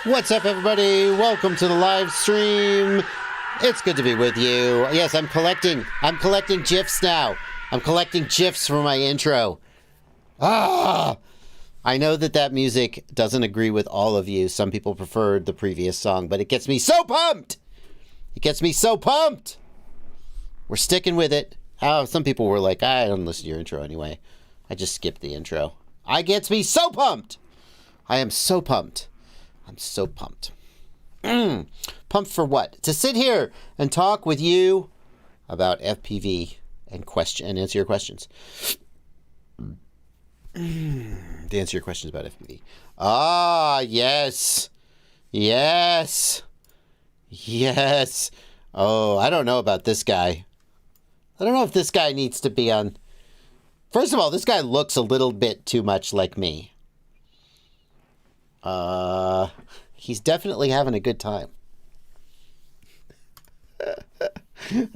What's up, everybody? Welcome to the live stream. It's good to be with you. Yes, I'm collecting GIFs now. I'm collecting GIFs for my intro. I know that music doesn't agree with all of you. Some people preferred the previous song, but it gets me so pumped. It gets me so pumped. We're sticking with it. Some people were like, I don't listen to your intro anyway. I just skipped the intro. It gets me so pumped. I am so pumped. I'm so pumped. Pumped for what? To sit here and talk with you about FPV and answer your questions. To answer your questions about FPV. Yes. Yes. Yes. Oh, I don't know about this guy. I don't know if this guy needs to be on. First of all, this guy looks a little bit too much like me. He's definitely having a good time.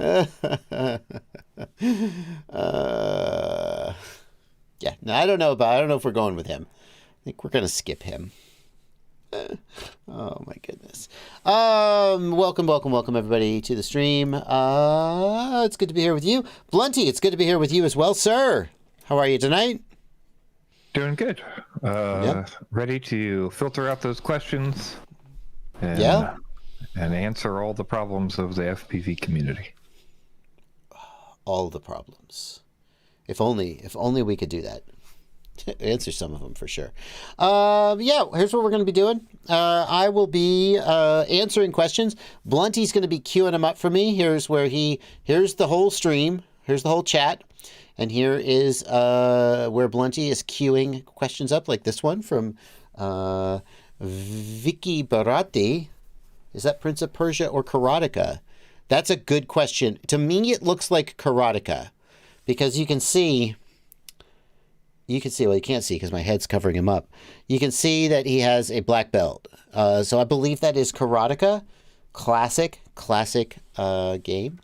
Yeah, no, I don't know if we're going with him. I think we're going to skip him. Oh my goodness. Welcome everybody to the stream. It's good to be here with you. Blunty, it's good to be here with you as well, sir. How are you tonight? Doing good. Yep. Ready to filter out those questions and, and answer all the problems of the FPV community. All the problems. If only we could do that. Answer some of them for sure. Here's what we're going to be doing. I will be answering questions. Blunty's going to be queuing them up for me. Here's the whole stream. Here's the whole chat. And here is where Blunty is queuing questions up, like this one from Vicky Barati. Is that Prince of Persia or Karateka? That's a good question. To me, it looks like Karateka, because you can see, well, you can't see because my head's covering him up. You can see that he has a black belt. So I believe that is Karateka. Classic game.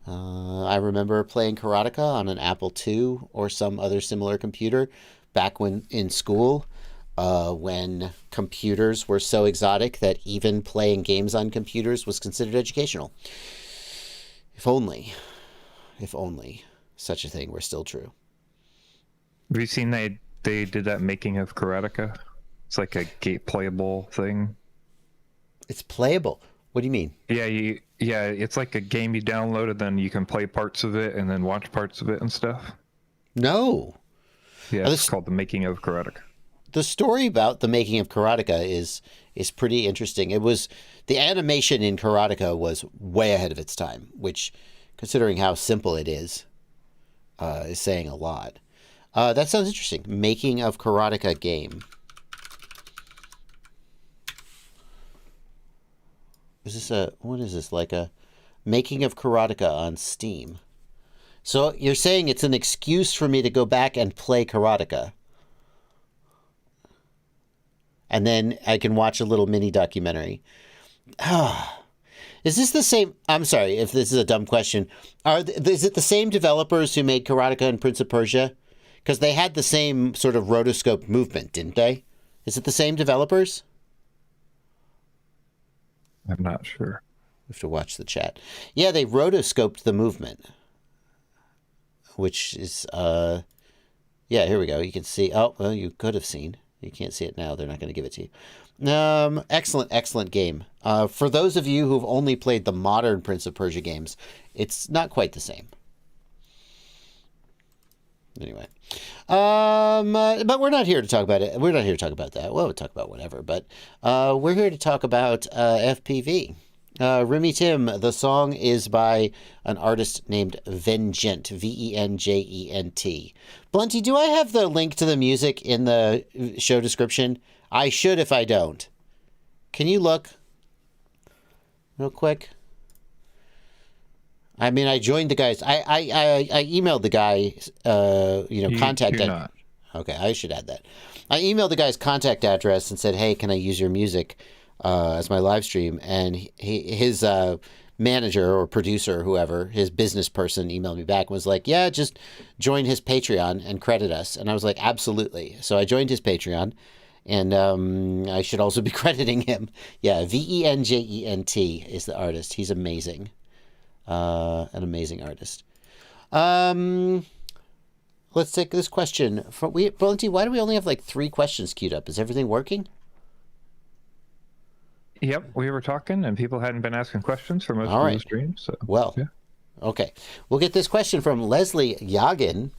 I remember playing Karateka on an Apple II or some other similar computer back when in school, when computers were so exotic that even playing games on computers was considered educational. If only such a thing were still true. Have you seen they did that making of Karateka? It's like a playable thing. It's playable. What do you mean? Yeah, it's like a game you downloaded, then you can play parts of it and then watch parts of it and stuff. No. Yeah, it's called The Making of Karateka. The story about the making of Karateka is pretty interesting. It was the animation in Karateka was way ahead of its time, which, considering how simple it is saying a lot. That sounds interesting. Making of Karateka game. What is this, like a making of Karateka on Steam? So you're saying it's an excuse for me to go back and play Karateka. And then I can watch a little mini documentary. Is this the same? I'm sorry if this is a dumb question. Is it the same developers who made Karateka and Prince of Persia? Because they had the same sort of rotoscope movement, didn't they? Is it the same developers? I'm not sure. We have to watch the chat. Yeah, they rotoscoped the movement. Which is, yeah, here we go. You can see, oh, well, you could have seen. You can't see it now. They're not going to give it to you. Excellent game. For those of you who've only played the modern Prince of Persia games, it's not quite the same. Anyway, but we're not here to talk about it. We're not here to talk about that. Well, we'll talk about whatever, but we're here to talk about FPV. Remy Tim, the song is by an artist named Vengent, Vengent. Blunty, do I have the link to the music in the show description? I should if I don't. Can you look real quick? I mean, I joined the guys. I emailed the guy, contact. Okay, I should add that. I emailed the guy's contact address and said, "Hey, can I use your music as my live stream?" And his manager or producer, or whoever, his business person, emailed me back and was like, "Yeah, just join his Patreon and credit us." And I was like, "Absolutely." So I joined his Patreon, and I should also be crediting him. Yeah, Vengent is the artist. He's amazing. An amazing artist. Let's take this question from Blunty. Why do we only have like 3 questions queued up? Is everything working? Yep, we were talking and people hadn't been asking questions for most of the stream. So well, yeah. Okay, we'll get this question from Leslie Yagin.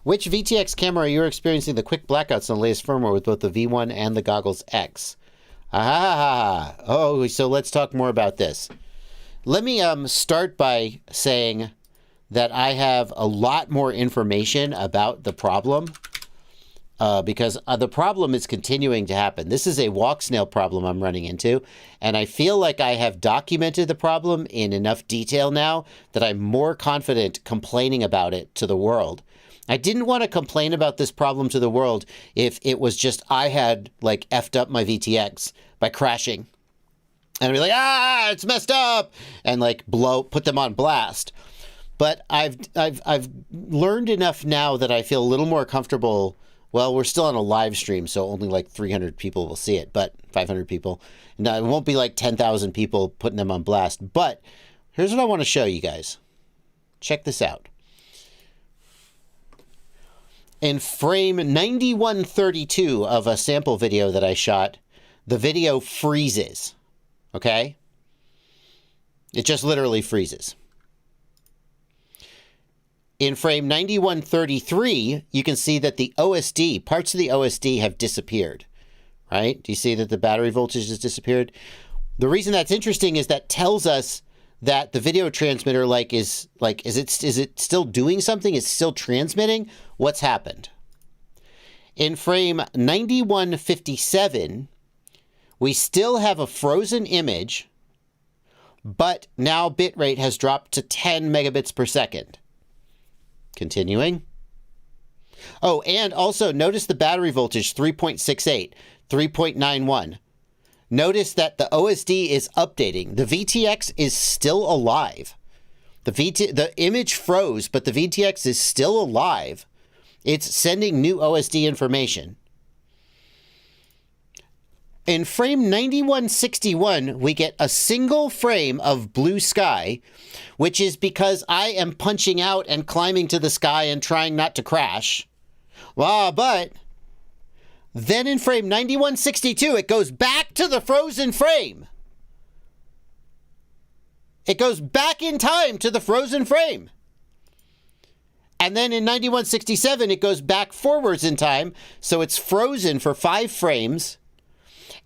Which VTX camera are you experiencing the quick blackouts on the latest firmware with both the V1 and the Goggles X? Oh, so let's talk more about this. Let me start by saying that I have a lot more information about the problem because the problem is continuing to happen. This is a walk snail problem I'm running into, and I feel like I have documented the problem in enough detail now that I'm more confident complaining about it to the world. I didn't want to complain about this problem to the world if it was just I had like effed up my VTX by crashing. And be like, it's messed up, and like put them on blast. But I've learned enough now that I feel a little more comfortable. Well, we're still on a live stream, so only like 300 people will see it, but 500 people. No, it won't be like 10,000 people putting them on blast. But here's what I want to show you guys. Check this out. In frame 9132 of a sample video that I shot, the video freezes. Okay? It just literally freezes. In frame 9133, you can see that the OSD, parts of the OSD have disappeared. Right? Do you see that the battery voltage has disappeared? The reason that's interesting is that tells us that the video transmitter is it still doing something? Is it still transmitting? What's happened? In frame 9157, we still have a frozen image, but now bitrate has dropped to 10 megabits per second. Continuing. Oh, and also notice the battery voltage, 3.68, 3.91. Notice that the OSD is updating. The VTX is still alive. The image froze, but the VTX is still alive. It's sending new OSD information. In frame 9161, we get a single frame of blue sky, which is because I am punching out and climbing to the sky and trying not to crash. But then in frame 9162, it goes back to the frozen frame. It goes back in time to the frozen frame. And then in 9167, it goes back forwards in time, so it's frozen for 5 frames.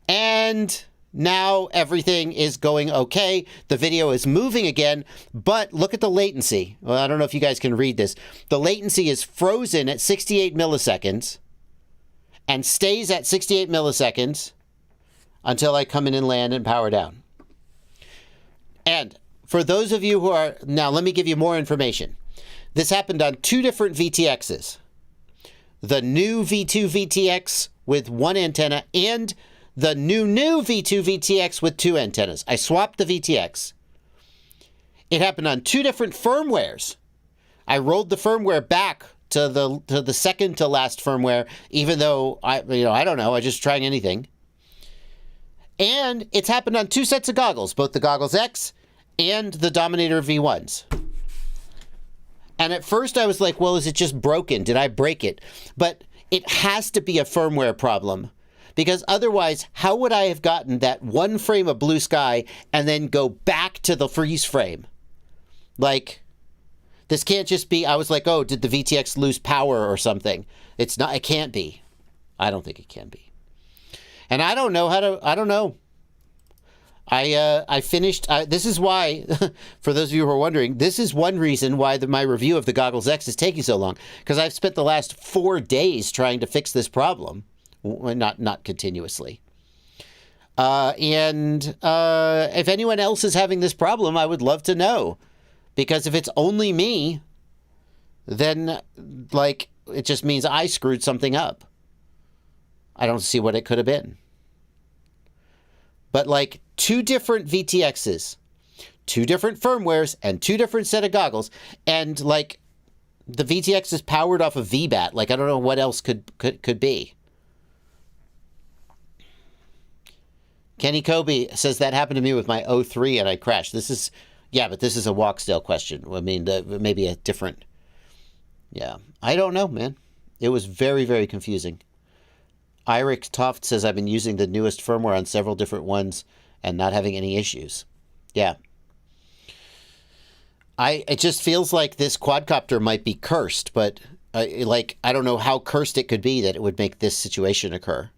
And now everything is going okay. The video is moving again, but look at the latency. Well, I don't know if you guys can read this. The latency is frozen at 68 milliseconds and stays at 68 milliseconds until I come in and land and power down. And for those of you who are... Now, let me give you more information. This happened on 2 different VTXs. The new V2 VTX with 1 antenna and the new V2 VTX with 2 antennas. I swapped the VTX. It happened on 2 different firmwares. I rolled the firmware back to the second to last firmware, even though I don't know, I just trying anything. And it's happened on 2 sets of goggles, both the Goggles X and the Dominator V1s. And at first I was like, well, is it just broken? Did I break it? But it has to be a firmware problem. Because otherwise, how would I have gotten that 1 frame of blue sky and then go back to the freeze frame? Like, this can't just be, I was like, oh, did the VTX lose power or something? It's not, it can't be. I don't think it can be. And I don't know how to, I don't know. I finished, this is why, for those of you who are wondering, this is one reason why my review of the Goggles X is taking so long. Because I've spent the last 4 days trying to fix this problem. Not continuously. And if anyone else is having this problem, I would love to know. Because if it's only me, then, like, it just means I screwed something up. I don't see what it could have been. But, like, 2 different VTXs, 2 different firmwares, and 2 different set of goggles, and, like, the VTX is powered off of VBAT. Like, I don't know what else could be. Kenny Kobe says that happened to me with my 03 and I crashed. This is, yeah, but this is a Walksdale question. I mean, maybe a different, yeah. I don't know, man. It was very, very confusing. Eirik Toft says I've been using the newest firmware on several different ones and not having any issues. Yeah. It just feels like this quadcopter might be cursed, but I don't know how cursed it could be that it would make this situation occur.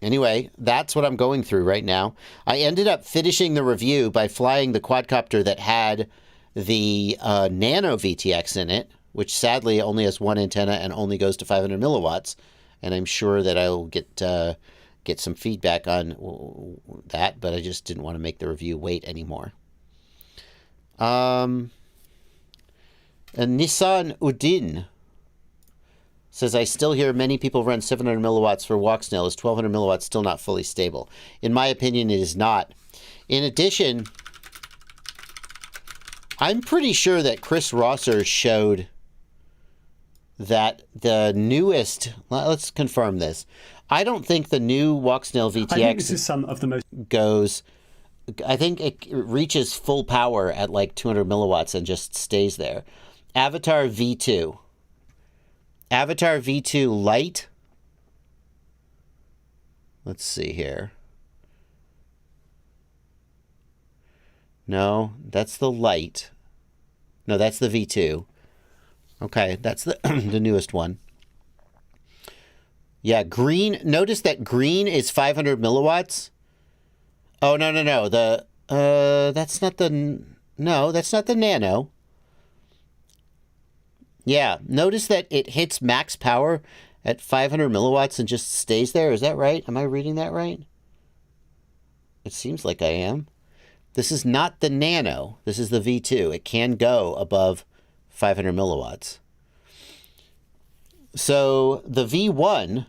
Anyway, that's what I'm going through right now. I ended up finishing the review by flying the quadcopter that had the Nano VTX in it, which sadly only has 1 antenna and only goes to 500 milliwatts. And I'm sure that I'll get some feedback on that, but I just didn't want to make the review wait anymore. And Nissan Udin says, I still hear many people run 700 milliwatts for Walksnail. Is 1200 milliwatts still not fully stable? In my opinion, it is not. In addition, I'm pretty sure that Chris Rosser showed that the newest, let's confirm this. I don't think the new Walksnail VTX I think this is some of the most goes, I think it reaches full power at like 200 milliwatts and just stays there. Avatar V2 Lite. Let's see here. No, that's the Lite. No, that's the V2. Okay, that's the the newest one. Yeah, green. Notice that green is 500 milliwatts. Oh, no. That's not the Nano. Yeah, notice that it hits max power at 500 milliwatts and just stays there. Is that right? Am I reading that right? It seems like I am. This is not the Nano. This is the V2. It can go above 500 milliwatts. So the V1,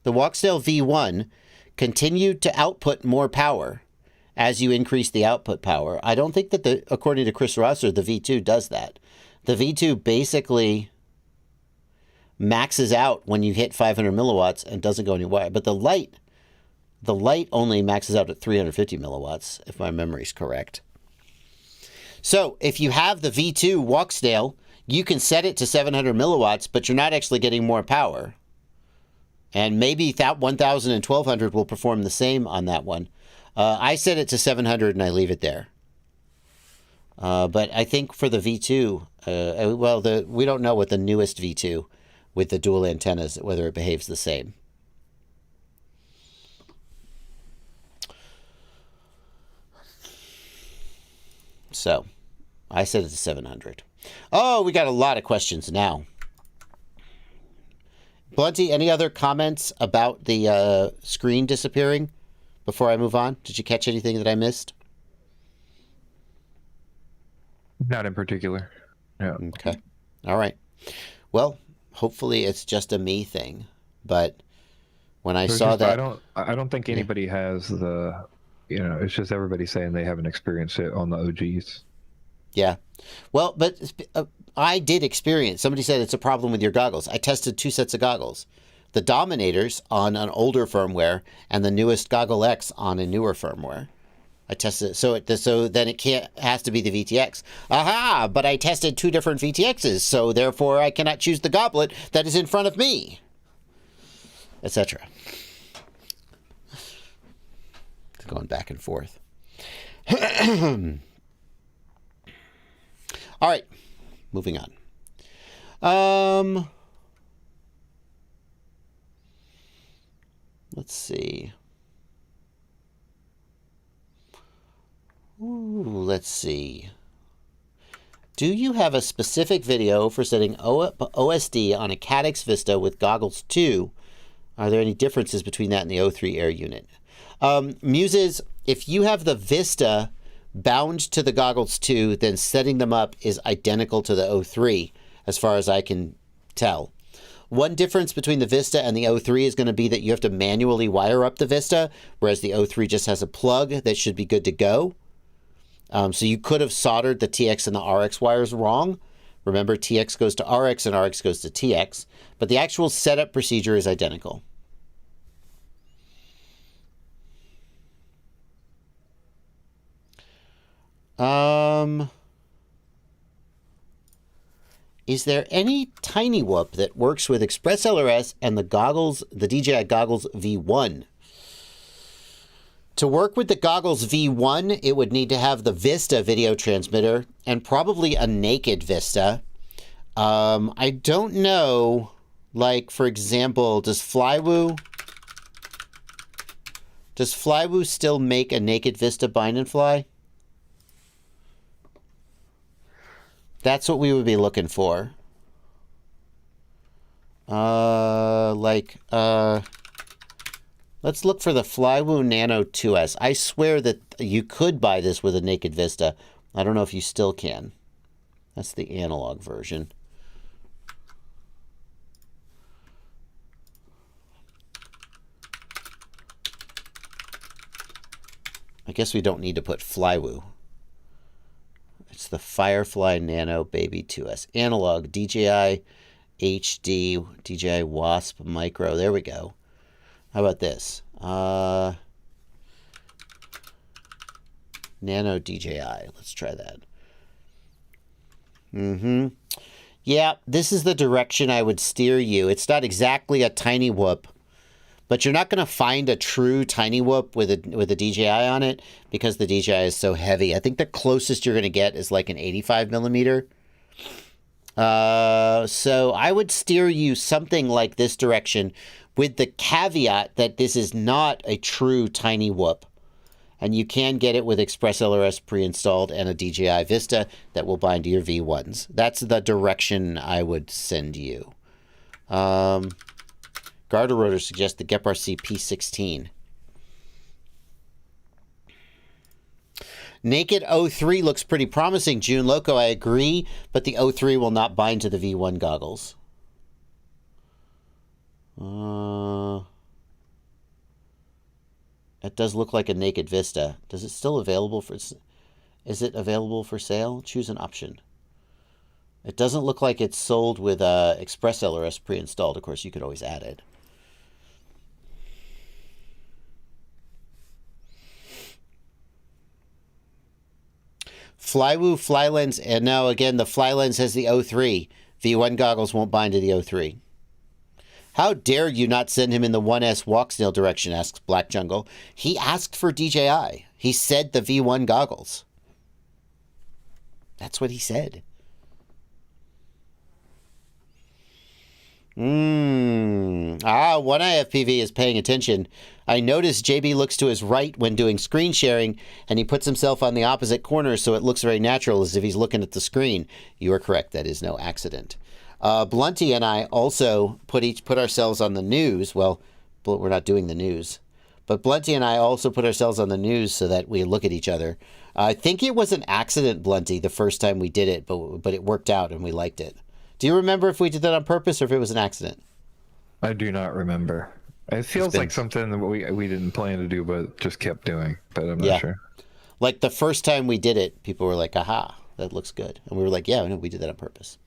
the Walksnail V1, continued to output more power as you increase the output power. I don't think that according to Chris Rosser, the V2 does that. The V2 basically maxes out when you hit 500 milliwatts and doesn't go anywhere. But the light only maxes out at 350 milliwatts, if my memory is correct. So if you have the V2 Walksnail, you can set it to 700 milliwatts, but you're not actually getting more power. And maybe that 1000 and 1200 will perform the same on that one. I set it to 700 and I leave it there. But I think for the V2, we don't know what the newest V2 with the dual antennas, whether it behaves the same. So I set it to 700. Oh, we got a lot of questions now. Blunty, any other comments about the screen disappearing before I move on? Did you catch anything that I missed? Not in particular. No. Okay. All right. Well, hopefully it's just a me thing. But when I saw that... I don't think anybody has the... it's just everybody saying they haven't experienced it on the OGs. Yeah. Well, but I did experience. Somebody said it's a problem with your goggles. I tested 2 sets of goggles. The Dominators on an older firmware and the newest Goggle X on a newer firmware. I tested it. So then it has to be the VTX. Aha! But I tested 2 different VTXs, so therefore I cannot choose the goblet that is in front of me, etc. It's going back and forth. All right, moving on. Let's see. Let's see. Do you have a specific video for setting OSD on a Caddx Vista with Goggles 2? Are there any differences between that and the O3 Air unit? Muses, if you have the Vista bound to the Goggles 2, then setting them up is identical to the O3, as far as I can tell. One difference between the Vista and the O3 is going to be that you have to manually wire up the Vista, whereas the O3 just has a plug that should be good to go. So you could have soldered the TX and the RX wires wrong. Remember, TX goes to RX and RX goes to TX. But the actual setup procedure is identical. Is there any tiny whoop that works with Express LRS and the DJI Goggles V1? To work with the Goggles V1, it would need to have the Vista video transmitter and probably a naked Vista. I don't know, like, for example, does Flywoo still make a naked Vista bind and fly? That's what we would be looking for. Let's look for the Flywoo Nano 2S. I swear that you could buy this with a naked Vista. I don't know if you still can. That's the analog version. I guess we don't need to put Flywoo. It's the Firefly Nano Baby 2S. Analog, DJI HD, DJI Wasp Micro. There we go. How about this? Nano DJI. Let's try that. Yeah, this is the direction I would steer you. It's not exactly a tiny whoop, but you're not going to find a true tiny whoop with a DJI on it because the DJI is so heavy. I think the closest you're going to get is like an 85 millimeter. So I would steer you something like this direction with the caveat that this is not a true tiny whoop. And you can get it with Express LRS pre-installed and a DJI Vista that will bind to your V1s. That's the direction I would send you. Garter Rotor suggests the GepRC P16. Naked O3 looks pretty promising, June Loco. I agree, but the O3 will not bind to the V1 goggles. It does look like a naked Vista. Is it available for sale? Choose an option. It doesn't look like it's sold with Express LRS pre-installed. Of course, you could always add it. Flywoo Flylens, and now again, the Flylens has the O3. V1 goggles won't bind to the O3. How dare you not send him in the 1S walk snail direction, asks Black Jungle. He asked for DJI. He said the V1 goggles. That's what he said. One IFPV is paying attention. I noticed JB looks to his right when doing screen sharing, and he puts himself on the opposite corner so it looks very natural as if he's looking at the screen. You are correct. That is no accident. Blunty and I also put ourselves on the news. Well, we're not doing the news. But Blunty and I also put ourselves on the news so that we look at each other. I think it was an accident, Blunty, the first time we did it, but it worked out and we liked it. Do you remember if we did that on purpose or if it was an accident? I do not remember. It feels like something that we didn't plan to do, but just kept doing. But I'm not sure. Like the first time we did it, people were like, aha, that looks good. And we were like, yeah, no, we did that on purpose.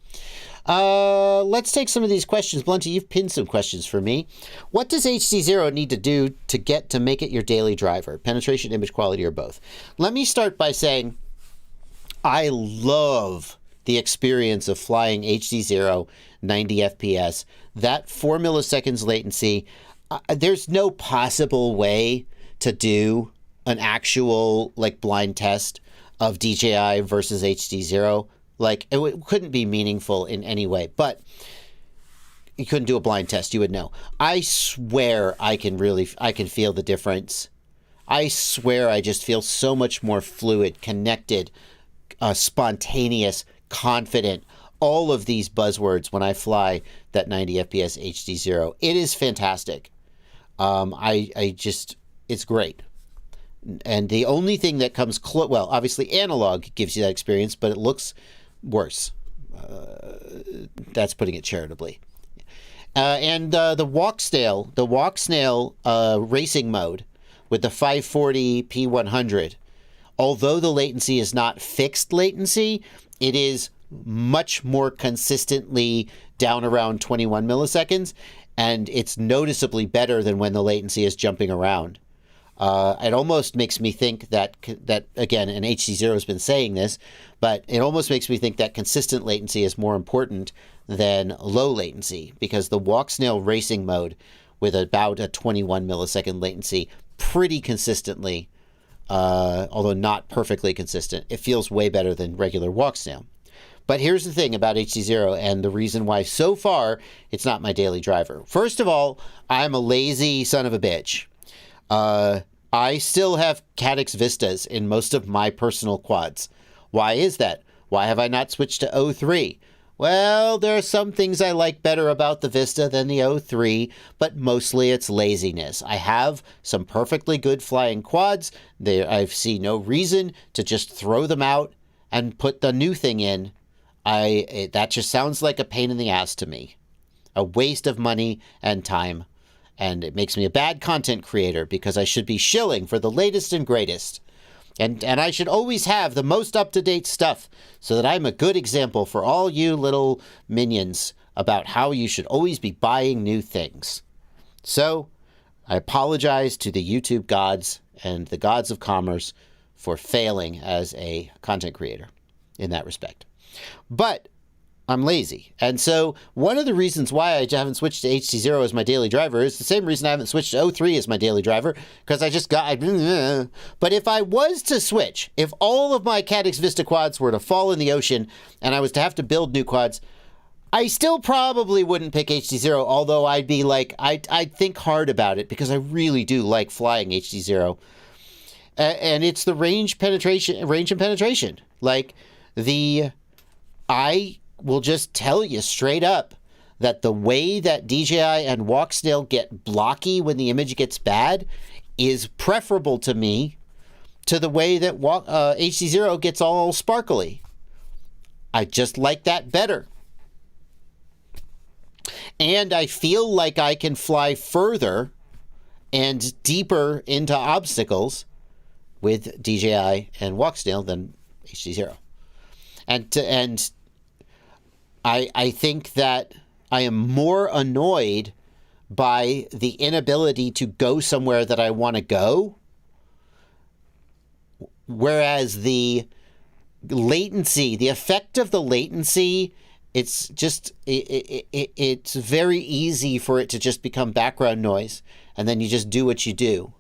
Let's take some of these questions. Blunty, you've pinned some questions for me. What does HC0 need to do to make it your daily driver? Penetration, image quality, or both? Let me start by saying I love the experience of flying HD0 90 FPS. That 4 milliseconds latency, there's no possible way to do an actual like blind test of DJI versus HD0. Like it couldn't be meaningful in any way, but you couldn't do a blind test. You would know. I swear I can feel the difference. I swear I just feel so much more fluid, connected, spontaneous, confident, all of these buzzwords when I fly that 90 FPS HD0. It is fantastic. It's great. And the only thing that comes close, well, obviously analog gives you that experience, but it looks worse. That's putting it charitably. And the walk snail racing mode with the 540 P100, although the latency is not fixed latency, it is much more consistently down around 21 milliseconds, and it's noticeably better than when the latency is jumping around. It almost makes me think that again, and HC0 has been saying this, but it almost makes me think that consistent latency is more important than low latency, because the walk snail racing mode with about a 21 millisecond latency pretty consistently, although not perfectly consistent, it feels way better than regular walk snail. But here's the thing about HC0 and the reason why so far it's not my daily driver. First of all, I'm a lazy son of a bitch. I still have Caddx Vistas in most of my personal quads. Why is that? Why have I not switched to O3? Well, there are some things I like better about the Vista than the O3, but mostly it's laziness. I have some perfectly good flying quads. I see no reason to just throw them out and put the new thing in. That just sounds like a pain in the ass to me. A waste of money and time. And it makes me a bad content creator because I should be shilling for the latest and greatest. And I should always have the most up-to-date stuff so that I'm a good example for all you little minions about how you should always be buying new things. So I apologize to the YouTube gods and the gods of commerce for failing as a content creator in that respect. But I'm lazy. And so one of the reasons why I haven't switched to HC0 as my daily driver is the same reason I haven't switched to O3 as my daily driver, because but if I was to switch, if all of my Caddx Vista quads were to fall in the ocean and I was to have to build new quads, I still probably wouldn't pick HC0, although I'd be like, I'd think hard about it because I really do like flying HC0. And it's the range and penetration. Like I will just tell you straight up that the way that DJI and Walksnail get blocky when the image gets bad is preferable to me to the way that HC0 gets all sparkly. I just like that better. And I feel like I can fly further and deeper into obstacles with DJI and Walksnail than HC0. And I think that I am more annoyed by the inability to go somewhere that I want to go, whereas the latency, the effect of the latency, it's just it's very easy for it to just become background noise, and then you just do what you do.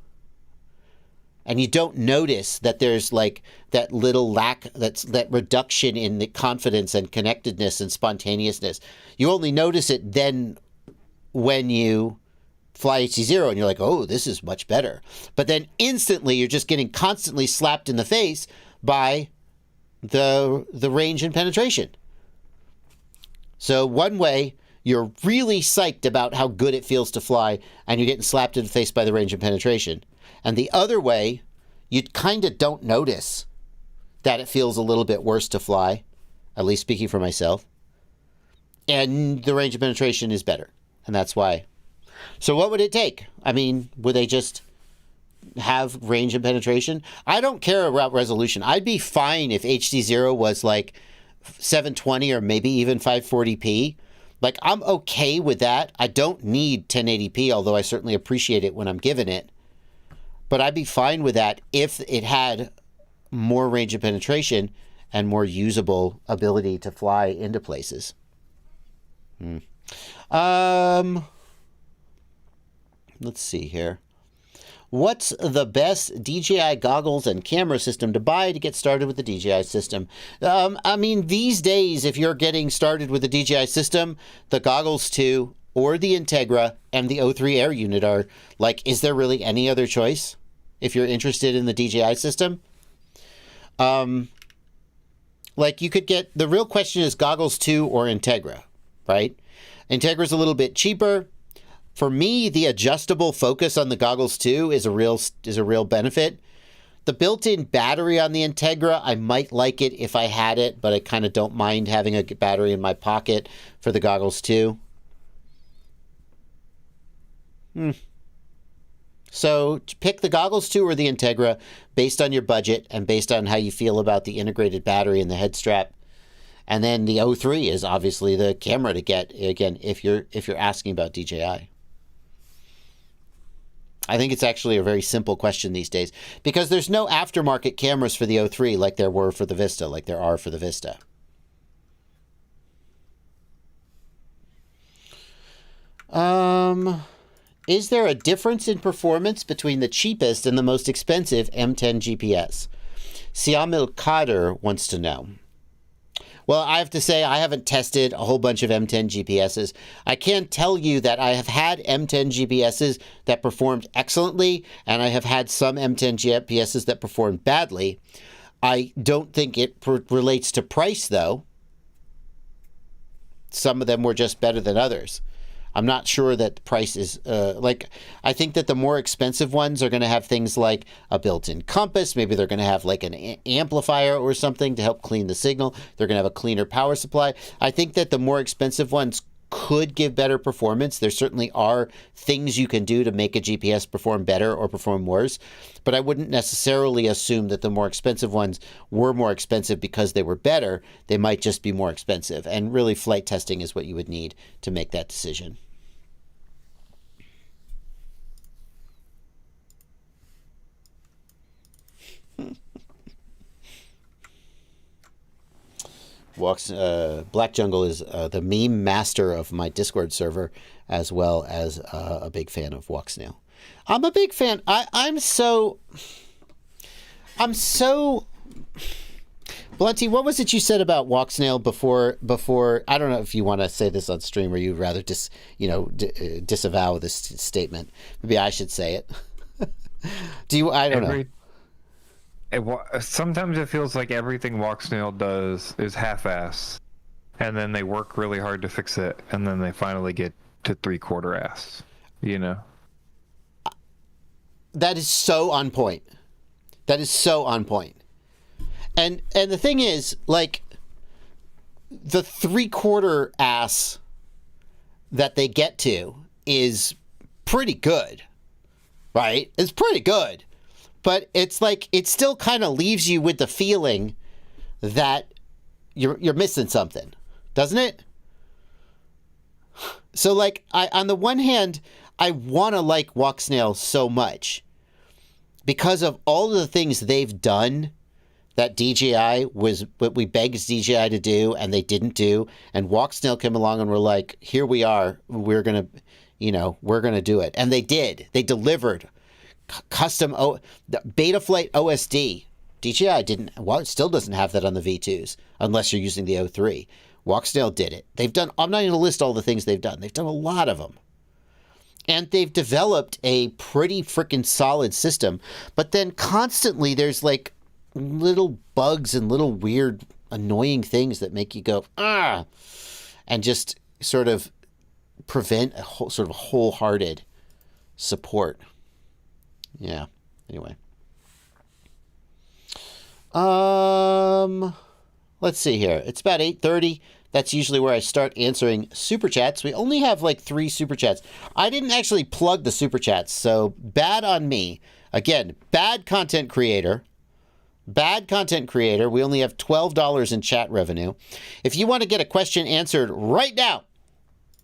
And you don't notice that there's like that little lack, that reduction in the confidence and connectedness and spontaneousness. You only notice it then when you fly HC0 and you're like, oh, this is much better. But then instantly you're just getting constantly slapped in the face by the range and penetration. So one way, you're really psyched about how good it feels to fly, and you're getting slapped in the face by the range and penetration. And the other way, you kind of don't notice that it feels a little bit worse to fly, at least speaking for myself. And the range of penetration is better, and that's why. So what would it take? I mean, would they just have range and penetration? I don't care about resolution. I'd be fine if HD0 was like 720 or maybe even 540p. Like, I'm okay with that. I don't need 1080p, although I certainly appreciate it when I'm given it. But I'd be fine with that if it had more range of penetration and more usable ability to fly into places. Let's see here. What's the best DJI goggles and camera system to buy to get started with the DJI system? I mean, these days, if you're getting started with the DJI system, the Goggles 2 or the Integra and the O3 Air unit are like, is there really any other choice if you're interested in the DJI system? Like, you could get, the real question is Goggles 2 or Integra, right? Integra's a little bit cheaper. For me, the adjustable focus on the Goggles 2 is a real benefit. The built-in battery on the Integra, I might like it if I had it, but I kind of don't mind having a battery in my pocket for the Goggles 2. So pick the Goggles 2 or the Integra based on your budget and based on how you feel about the integrated battery and the head strap. And then the O3 is obviously the camera to get, again, if you're asking about DJI. I think it's actually a very simple question these days because there's no aftermarket cameras for the O3 like there were for the Vista, like there are for the Vista. Is there a difference in performance between the cheapest and the most expensive M10 GPS? Siamil Kader wants to know. Well, I have to say I haven't tested a whole bunch of M10 GPSs. I can tell you that I have had M10 GPSs that performed excellently, and I have had some M10 GPSs that performed badly. I don't think it relates to price, though. Some of them were just better than others. I'm not sure that the price is, I think that the more expensive ones are going to have things like a built-in compass. Maybe they're going to have like an amplifier or something to help clean the signal. They're going to have a cleaner power supply. I think that the more expensive ones could give better performance. There certainly are things you can do to make a GPS perform better or perform worse, but I wouldn't necessarily assume that the more expensive ones were more expensive because they were better. They might just be more expensive, and really flight testing is what you would need to make that decision. Black Jungle is the meme master of my Discord server, as well as a big fan of Walksnail. I'm a big fan. I'm so Blunty, what was it you said about Walksnail before? I don't know if you want to say this on stream or you'd rather disavow this statement. Maybe I should say it. I don't know. Sometimes it feels like everything Walksnail does is half-ass, and then they work really hard to fix it, and then they finally get to three-quarter ass. You know. That is so on point. That is so on point. And the thing is, like, the three-quarter ass that they get to is pretty good, right? It's pretty good. But it's like, it still kind of leaves you with the feeling that you're missing something, doesn't it? So, like, on the one hand, I want to like Walksnail so much because of all of the things they've done that DJI was what we begged DJI to do and they didn't do. And Walksnail came along and we're like, here we are. We're going to do it. And they did. They delivered custom Betaflight OSD. DJI didn't, well, it still doesn't have that on the V2s unless you're using the O3. Walksnail did it. They've done, I'm not going to list all the things they've done. They've done a lot of them. And they've developed a pretty freaking solid system. But then constantly there's like little bugs and little weird, annoying things that make you go, ah, and just sort of prevent a whole, sort of wholehearted support. Yeah. Anyway. Let's see here. It's about 8:30. That's usually where I start answering super chats. We only have like 3 super chats. I didn't actually plug the super chats, so bad on me. Again, bad content creator. Bad content creator. We only have $12 in chat revenue. If you want to get a question answered right now,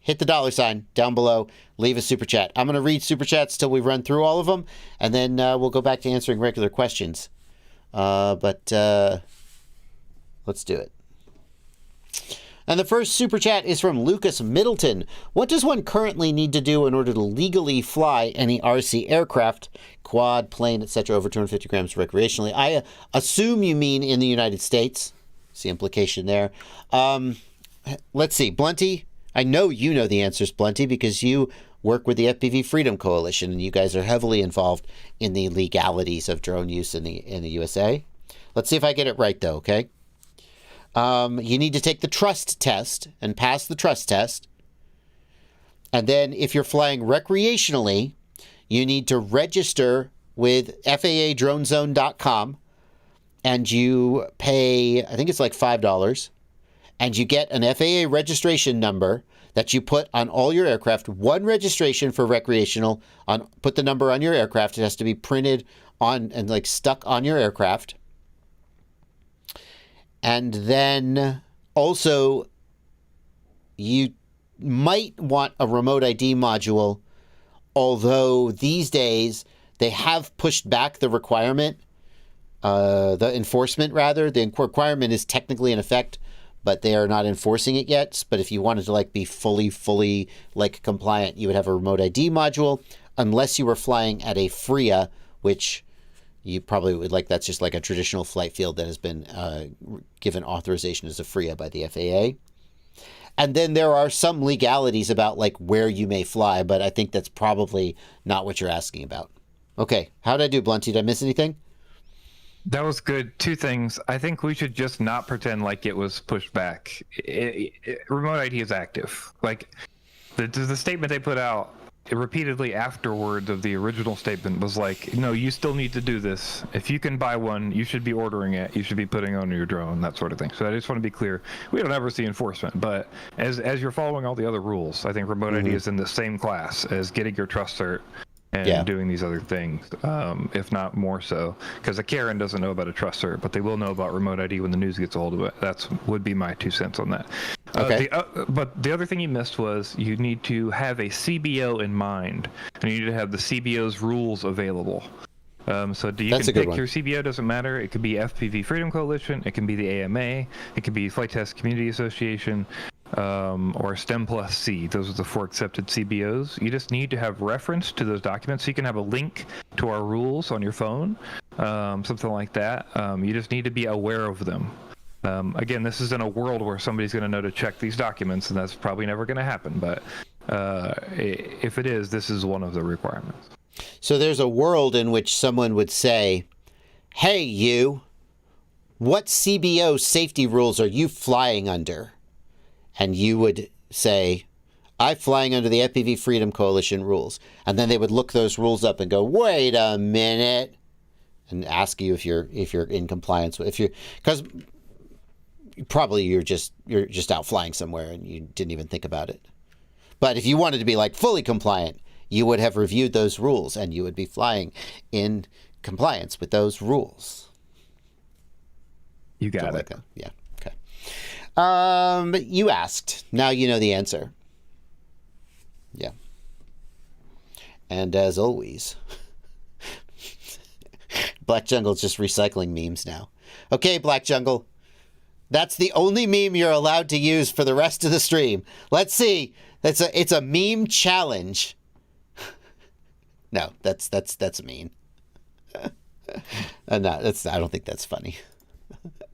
hit the $ down below. Leave a super chat. I'm going to read super chats till we run through all of them, and then we'll go back to answering regular questions. But let's do it. And the first super chat is from Lucas Middleton. What does one currently need to do in order to legally fly any RC aircraft, quad, plane, etc., over 250 grams recreationally? I assume you mean in the United States. It's the implication there. Let's see. Blunty, I know you know the answers, Blunty, because you work with the FPV Freedom Coalition, and you guys are heavily involved in the legalities of drone use in the USA. Let's see if I get it right, though, okay? You need to take the trust test and pass the trust test. And then if you're flying recreationally, you need to register with FAADroneZone.com, and you pay, I think it's like $5, and you get an FAA registration number that you put on all your aircraft. One registration for recreational, put the number on your aircraft. It has to be printed on and like stuck on your aircraft. And then also you might want a remote ID module, although these days they have pushed back the requirement, the enforcement rather. The requirement is technically in effect, but they are not enforcing it yet. But if you wanted to like be fully like compliant, you would have a remote ID module, unless you were flying at a FRIA, which you probably would like. That's just like a traditional flight field that has been given authorization as a FRIA by the FAA. And then there are some legalities about like where you may fly, but I think that's probably not what you're asking about. Okay, how did I do, Blunty? Did I miss anything? That was good. 2 things. I think we should just not pretend like it was pushed back. Remote ID is active. Like the statement they put out repeatedly afterwards of the original statement was like, no, you still need to do this. If you can buy one, you should be ordering it. You should be putting it on your drone, that sort of thing. So I just want to be clear. We don't ever see enforcement, but as you're following all the other rules, I think remote ID is in the same class as getting your trust cert and doing these other things, if not more so. Because a Karen doesn't know about a trust cert, but they will know about remote ID when the news gets a hold of it. That would be my 2 cents on that. Okay. But the other thing you missed was you need to have a CBO in mind, and you need to have the CBO's rules available. So you can pick your CBO, doesn't matter. It could be FPV Freedom Coalition, it can be the AMA, it could be Flight Test Community Association, or STEM Plus C. Those are the 4 accepted CBOs. You just need to have reference to those documents, so you can have a link to our rules on your phone, something like that. You just need to be aware of them. Again, this is in a world where somebody's going to know to check these documents, and that's probably never going to happen. But if it is, this is one of the requirements. So there's a world in which someone would say, hey, you, what CBO safety rules are you flying under? And you would say, I'm flying under the FPV Freedom Coalition rules. And then they would look those rules up and go, wait a minute, and ask you if you're in compliance with, because probably you're just out flying somewhere and you didn't even think about it. But if you wanted to be like fully compliant, you would have reviewed those rules and you would be flying in compliance with those rules. You got it. Yeah. Okay. You asked. Now you know the answer. And as always, Black Jungle's just recycling memes now. Okay, Black Jungle. That's the only meme you're allowed to use for the rest of the stream. Let's see. It's a meme challenge. No, that's mean. No, I don't think that's funny.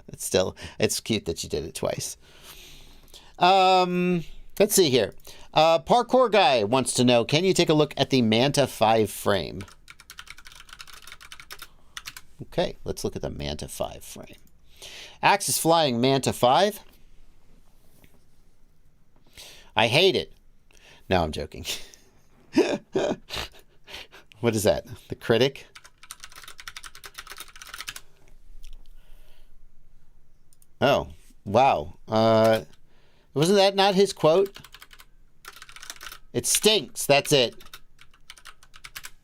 It's cute that you did it twice. Let's see here. Parkour Guy wants to know, can you take a look at the Manta 5 frame? Okay, let's look at the Manta 5 frame. Axis Flying Manta 5. I hate it. No, I'm joking. What is that? The Critic? Oh, wow. Wasn't that not his quote? It stinks. That's it.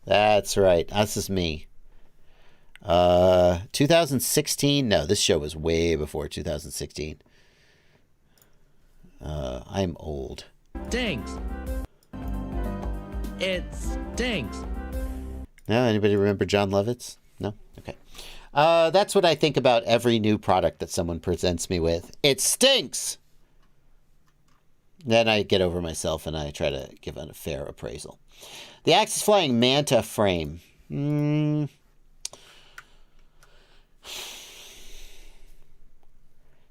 That's right. This is me. 2016? No, this show was way before 2016. I'm old. Stinks. It stinks. No, anybody remember John Lovitz? No? Okay. That's what I think about every new product that someone presents me with. It stinks! Then I get over myself and I try to give it a fair appraisal. The Axis Flying Manta frame.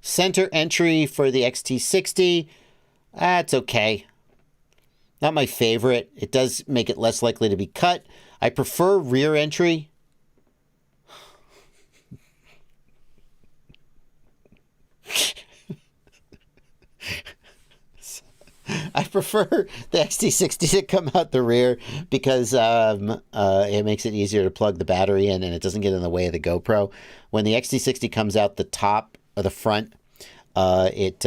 Center entry for the XT60. That's okay. Not my favorite. It does make it less likely to be cut. I prefer rear entry. I prefer the XT60 to come out the rear because it makes it easier to plug the battery in and it doesn't get in the way of the GoPro. When the XT60 comes out the top or the front, it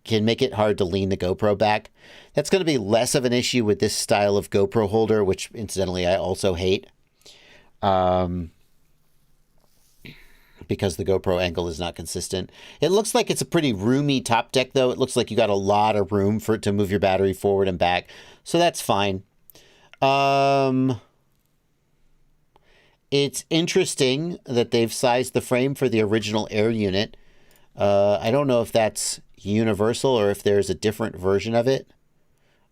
can make it hard to lean the GoPro back. That's going to be less of an issue with this style of GoPro holder, which incidentally I also hate. Because the GoPro angle is not consistent. It looks like it's a pretty roomy top deck, though. It looks like you got a lot of room for it to move your battery forward and back. So that's fine. It's interesting that they've sized the frame for the original Air unit. I don't know if that's universal or if there's a different version of it.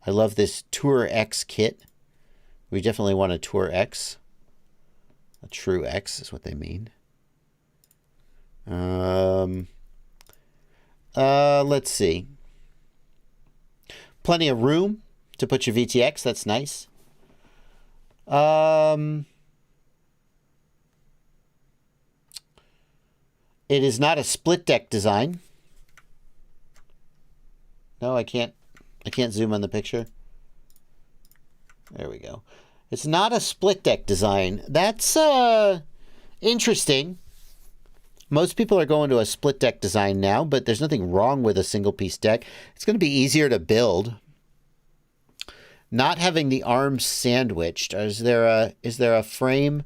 I love this Tour X kit. We definitely want a Tour X. A true X is what they mean. Let's see. Plenty of room to put your VTX. That's nice. It is not a split deck design. No, I can't zoom on the picture. There we go. It's not a split deck design. That's interesting. Most people are going to a split deck design now, but there's nothing wrong with a single piece deck. It's going to be easier to build. Not having the arms sandwiched. Is there a frame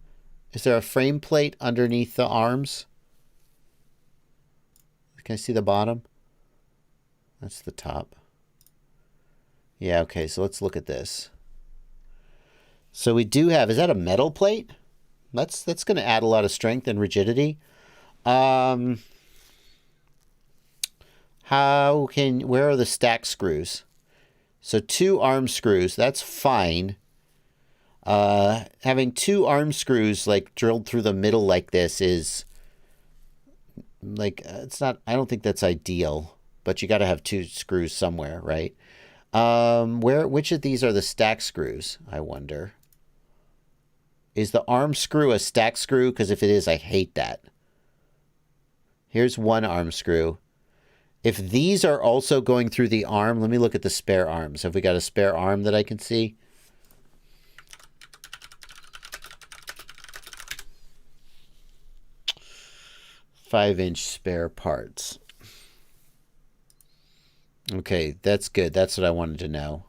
plate underneath the arms? Can I see the bottom? That's the top. Yeah, okay, so let's look at this. So we do have, is that a metal plate? That's going to add a lot of strength and rigidity. Where are the stack screws? So 2 arm screws, that's fine. Having 2 arm screws like drilled through the middle like this is like, it's not, I don't think that's ideal, but you got to have 2 screws somewhere, right? Which of these are the stack screws, I wonder? Is the arm screw a stack screw? Because if it is, I hate that. Here's one arm screw. If these are also going through the arm, let me look at the spare arms. Have we got a spare arm that I can see? Five-inch spare parts. Okay, that's good. That's what I wanted to know.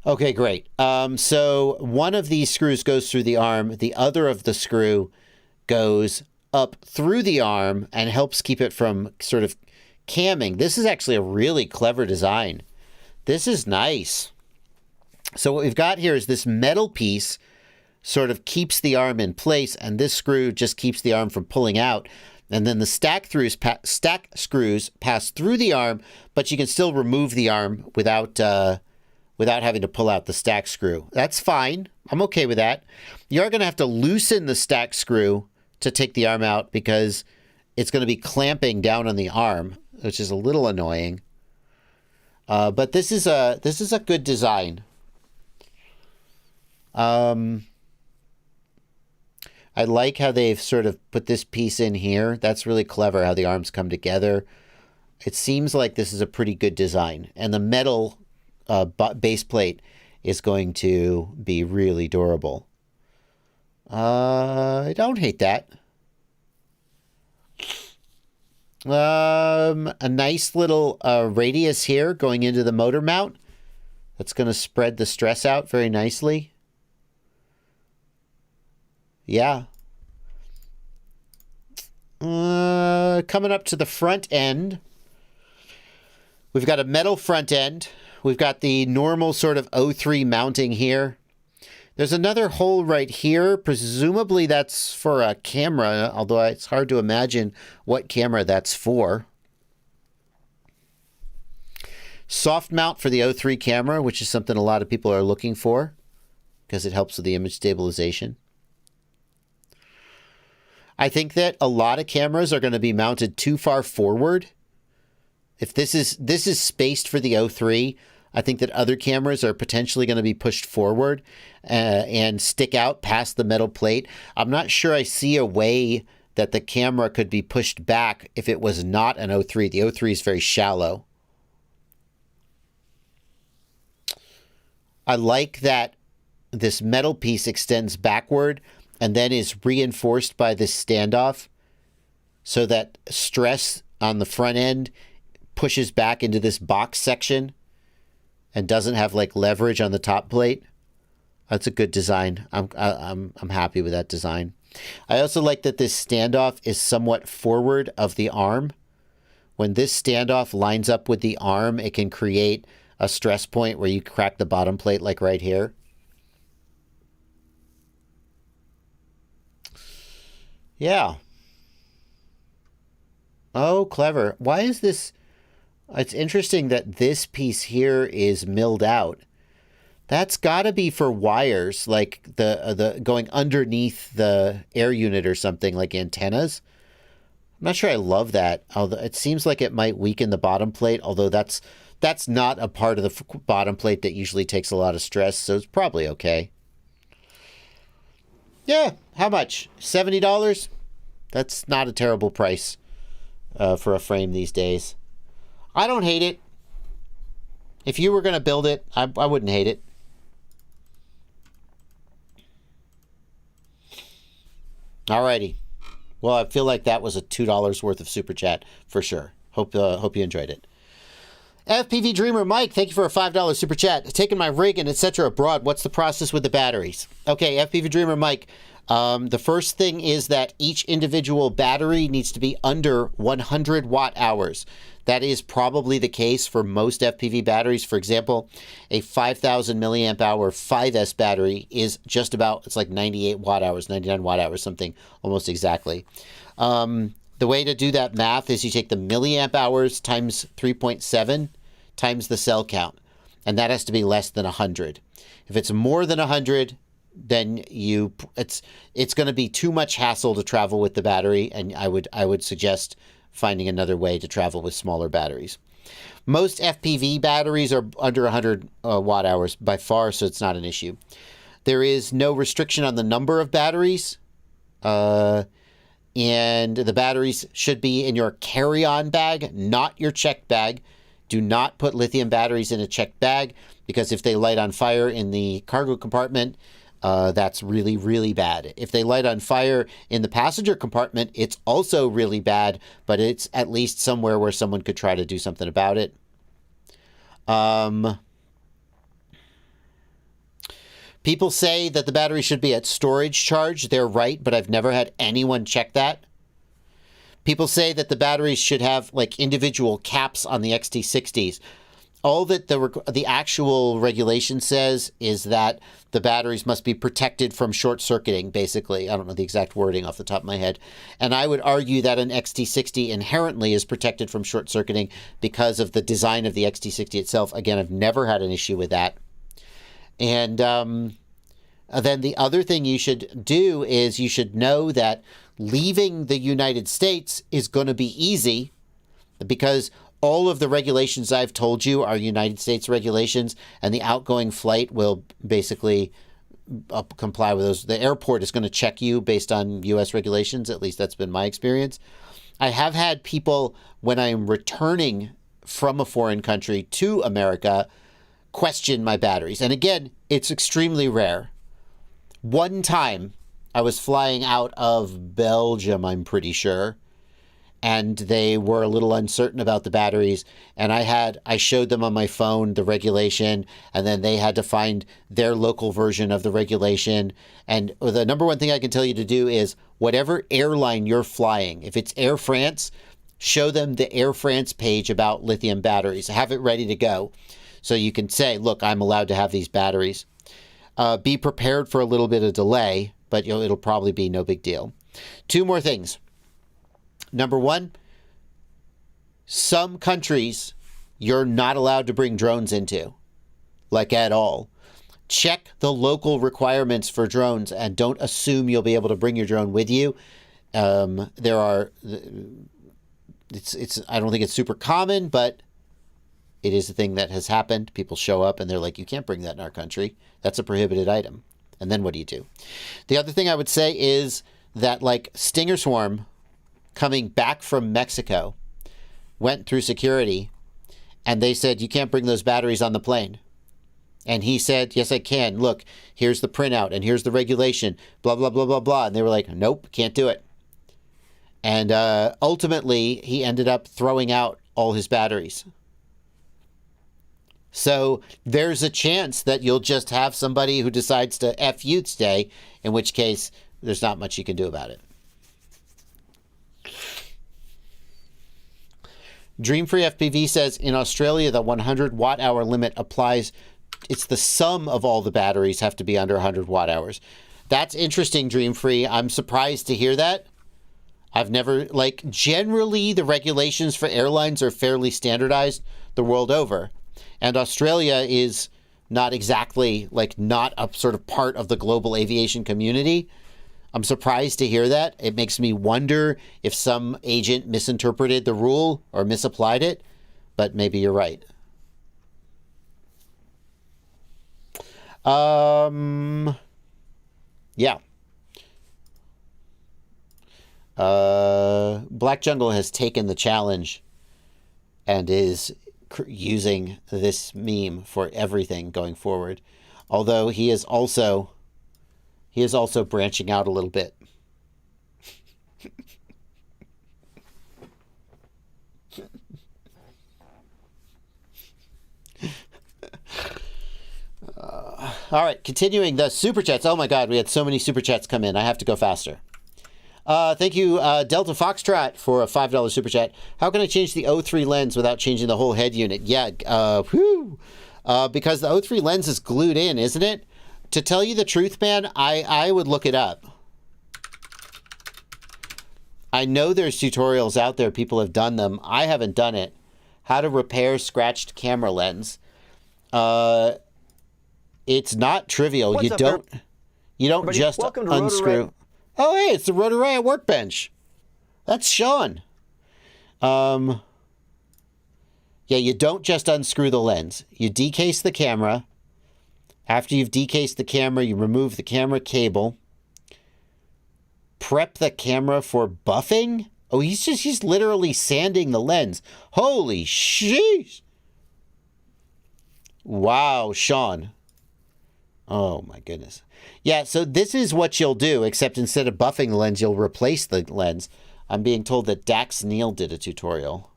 Okay, great. So one of these screws goes through the arm. The other of the screw goes up through the arm and helps keep it from sort of camming. This is actually a really clever design This is nice. So what we've got here is this metal piece sort of keeps the arm in place, and this screw just keeps the arm from pulling out. And then the stack screws pass through the arm, but you can still remove the arm without having to pull out the stack screw. That's fine. I'm okay with that. You are going to have to loosen the stack screw to take the arm out because it's going to be clamping down on the arm, which is a little annoying. But this is a good design. I like how they've sort of put this piece in here. That's really clever how the arms come together. It seems like this is a pretty good design. And the metal base plate is going to be really durable. I don't hate that. A nice little radius here going into the motor mount. That's going to spread the stress out very nicely. Yeah. Coming up to the front end, we've got a metal front end. We've got the normal sort of O3 mounting here. There's another hole right here. Presumably that's for a camera, although it's hard to imagine what camera that's for. Soft mount for the O3 camera, which is something a lot of people are looking for because it helps with the image stabilization. I think that a lot of cameras are going to be mounted too far forward. If this is spaced for the O3, I think that other cameras are potentially going to be pushed forward and stick out past the metal plate. I'm not sure I see a way that the camera could be pushed back if it was not an O3. The O3 is very shallow. I like that this metal piece extends backward and then is reinforced by this standoff so that stress on the front end pushes back into this box section and doesn't have like leverage on the top plate. That's a good design. I'm happy with that design. I also like that this standoff is somewhat forward of the arm. When this standoff lines up with the arm, it can create a stress point where you crack the bottom plate like right here. Yeah. Oh, clever. Why is this? It's interesting that this piece here is milled out. That's got to be for wires, like the going underneath the air unit or something, like antennas. I'm not sure I love that. Although it seems like it might weaken the bottom plate, although that's not a part of the bottom plate that usually takes a lot of stress, so it's probably okay. Yeah, how much? $70? That's not a terrible price for a frame these days. I don't hate it. If you were going to build it, I wouldn't hate it. Alrighty. Well, I feel like that was a $2 worth of Super Chat for sure. Hope you enjoyed it. FPV Dreamer Mike, thank you for a $5 Super Chat. Taking my rig and etc. abroad, what's the process with the batteries? Okay, FPV Dreamer Mike, the first thing is that each individual battery needs to be under 100 watt hours. That is probably the case for most FPV batteries. For example, a 5,000 milliamp hour 5S battery is just about, it's like 98 watt hours, 99 watt hours, something almost exactly. The way to do that math is you take the milliamp hours times 3.7 times the cell count, and that has to be less than 100. If it's more than 100, then it's going to be too much hassle to travel with the battery, and I would suggest finding another way to travel with smaller batteries. Most FPV batteries are under 100 watt hours by far, so it's not an issue. There is no restriction on the number of batteries. And the batteries should be in your carry-on bag, not your checked bag. Do not put lithium batteries in a checked bag, because if they light on fire in the cargo compartment, that's really, really bad. If they light on fire in the passenger compartment, it's also really bad, but it's at least somewhere where someone could try to do something about it. People say that the battery should be at storage charge. They're right, but I've never had anyone check that. People say that the batteries should have like individual caps on the XT60s. all that the actual regulation says is that the batteries must be protected from short circuiting, basically. I don't know the exact wording off the top of my head. And I would argue that an XT60 inherently is protected from short circuiting because of the design of the XT60 itself. Again, I've never had an issue with that. And then the other thing you should do is you should know that leaving the United States is going to be easy because all of the regulations I've told you are United States regulations, and the outgoing flight will basically comply with those. The airport is going to check you based on U.S. regulations. At least that's been my experience. I have had people, when I'm returning from a foreign country to America, question my batteries. And again, it's extremely rare. One time, I was flying out of Belgium, I'm pretty sure, and they were a little uncertain about the batteries, and I showed them on my phone the regulation, and then they had to find their local version of the regulation. And the number one thing I can tell you to do is whatever airline you're flying, if it's Air France, show them the Air France page about lithium batteries. Have it ready to go so you can say, look, I'm allowed to have these batteries. Be prepared for a little bit of delay, but it'll probably be no big deal. Two more things. Number one, some countries you're not allowed to bring drones into, like at all. Check the local requirements for drones and don't assume you'll be able to bring your drone with you. I don't think it's super common, but it is a thing that has happened. People show up and they're like, you can't bring that in our country. That's a prohibited item. And then what do you do? The other thing I would say is that like Stinger Swarm coming back from Mexico went through security and they said, you can't bring those batteries on the plane. And he said, yes, I can. Look, here's the printout and here's the regulation, blah, blah, blah, blah, blah. And they were like, nope, can't do it. And ultimately, he ended up throwing out all his batteries. So there's a chance that you'll just have somebody who decides to F you today, in which case there's not much you can do about it. Dream Free FPV says in Australia, the 100 watt hour limit applies. It's the sum of all the batteries have to be under 100 watt hours. That's interesting, Dream Free. I'm surprised to hear that. I've never, generally the regulations for airlines are fairly standardized the world over. And Australia is not exactly, not a sort of part of the global aviation community. I'm surprised to hear that. It makes me wonder if some agent misinterpreted the rule or misapplied it, but maybe you're right. Yeah. Black Jungle has taken the challenge and is using this meme for everything going forward. Although he is also branching out a little bit. All right, continuing the super chats. Oh my God, we had so many super chats come in. I have to go faster. Thank you, Delta Foxtrot, for a $5 super chat. How can I change the O3 lens without changing the whole head unit? Yeah, because the O3 lens is glued in, isn't it? To tell you the truth, man, I would look it up. I know there's tutorials out there. People have done them. I haven't done it. How to repair scratched camera lens. It's not trivial. You don't just unscrew. Oh, hey, it's the Rotor Riot workbench. That's Sean. Yeah, you don't just unscrew the lens. You decase the camera. After you've decased the camera, you remove the camera cable. Prep the camera for buffing? Oh, he's literally sanding the lens. Holy sheesh. Wow, Sean. Oh, my goodness. Yeah, so this is what you'll do, except instead of buffing the lens, you'll replace the lens. I'm being told that Dax Neal did a tutorial.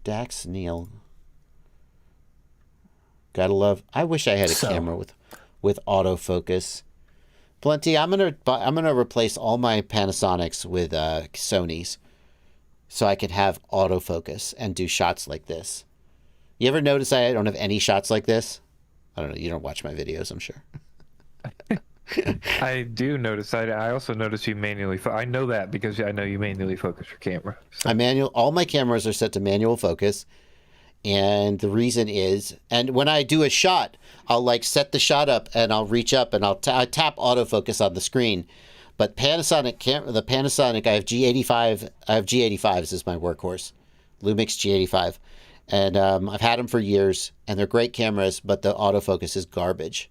Dax Neal. Gotta love. I wish I had a camera with autofocus. Plenty. I'm gonna replace all my Panasonics with Sonys, so I can have autofocus and do shots like this. You ever notice I don't have any shots like this? I don't know. You don't watch my videos, I'm sure. I do notice. I also notice you manually. I know that because I know you manually focus your camera. So. All my cameras are set to manual focus. And the reason is, and when I do a shot, I'll like set the shot up and I'll reach up and I tap autofocus on the screen. But the Panasonic, I have G85. I have G85s as my workhorse, Lumix G85, and I've had them for years, and they're great cameras, but the autofocus is garbage.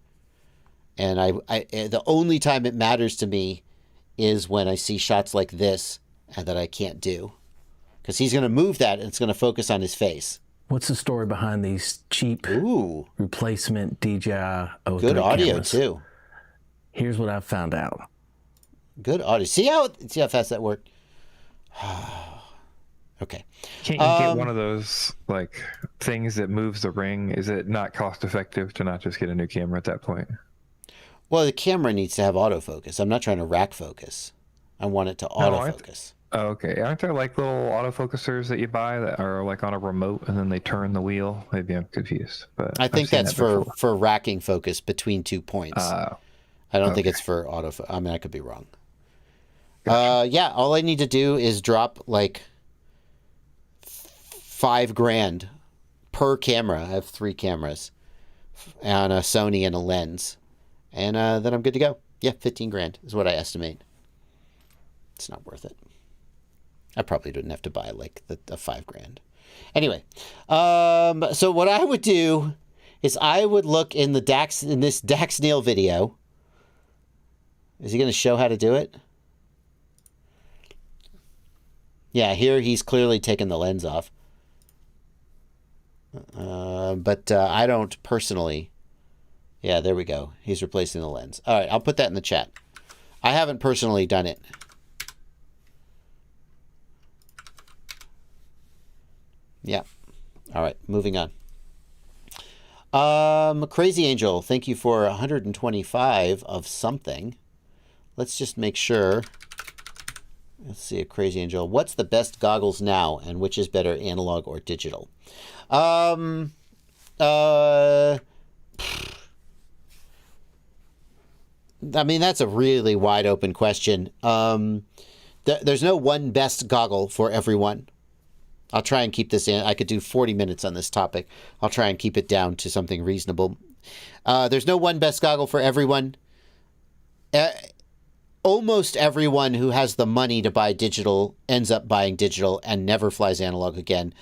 And the only time it matters to me is when I see shots like this and that I can't do, because he's going to move that and it's going to focus on his face. What's the story behind these cheap replacement DJI O3 Good audio cameras? too. Here's what I've found out. Good audio. See how fast that worked? Okay. Can't you get one of those like things that moves the ring? Is it not cost effective to not just get a new camera at that point? Well, the camera needs to have autofocus. I'm not trying to rack focus. I want it to autofocus. Oh, okay. Aren't there like little autofocusers that you buy that are like on a remote and then they turn the wheel? Maybe I'm confused, but I think that's for racking focus between 2 points. I don't think it's for autofocus. I mean, I could be wrong. Gotcha. Yeah, all I need to do is drop like $5,000 per camera. I have 3 cameras and a Sony and a lens, and then I'm good to go. Yeah, $15,000 is what I estimate. It's not worth it. I probably didn't have to buy like the $5,000. Anyway, so what I would do is I would look in this Dax Neal video. Is he going to show how to do it? Yeah, here he's clearly taken the lens off. But I don't personally. Yeah, there we go. He's replacing the lens. All right, I'll put that in the chat. I haven't personally done it. Yeah. All right, moving on. Crazy Angel, thank you for 125 of something. Let's just make sure. Let's see, a Crazy Angel. What's the best goggles now, and which is better, analog or digital? I mean, that's a really wide open question. There's no one best goggle for everyone. I'll try and keep this in. I could do 40 minutes on this topic. I'll try and keep it down to something reasonable. There's no one best goggle for everyone. Almost everyone who has the money to buy digital ends up buying digital and never flies analog again.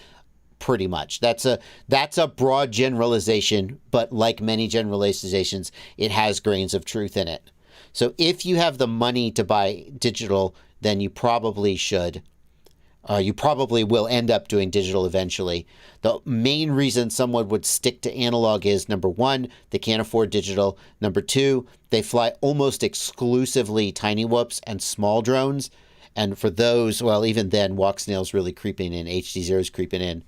Pretty much. That's a broad generalization, but like many generalizations, it has grains of truth in it. So if you have the money to buy digital, then you probably should. You probably will end up doing digital eventually. The main reason someone would stick to analog is, number one, they can't afford digital. Number two, they fly almost exclusively tiny whoops and small drones. And for those, well, even then, Walk Snail's really creeping in, HD0's creeping in.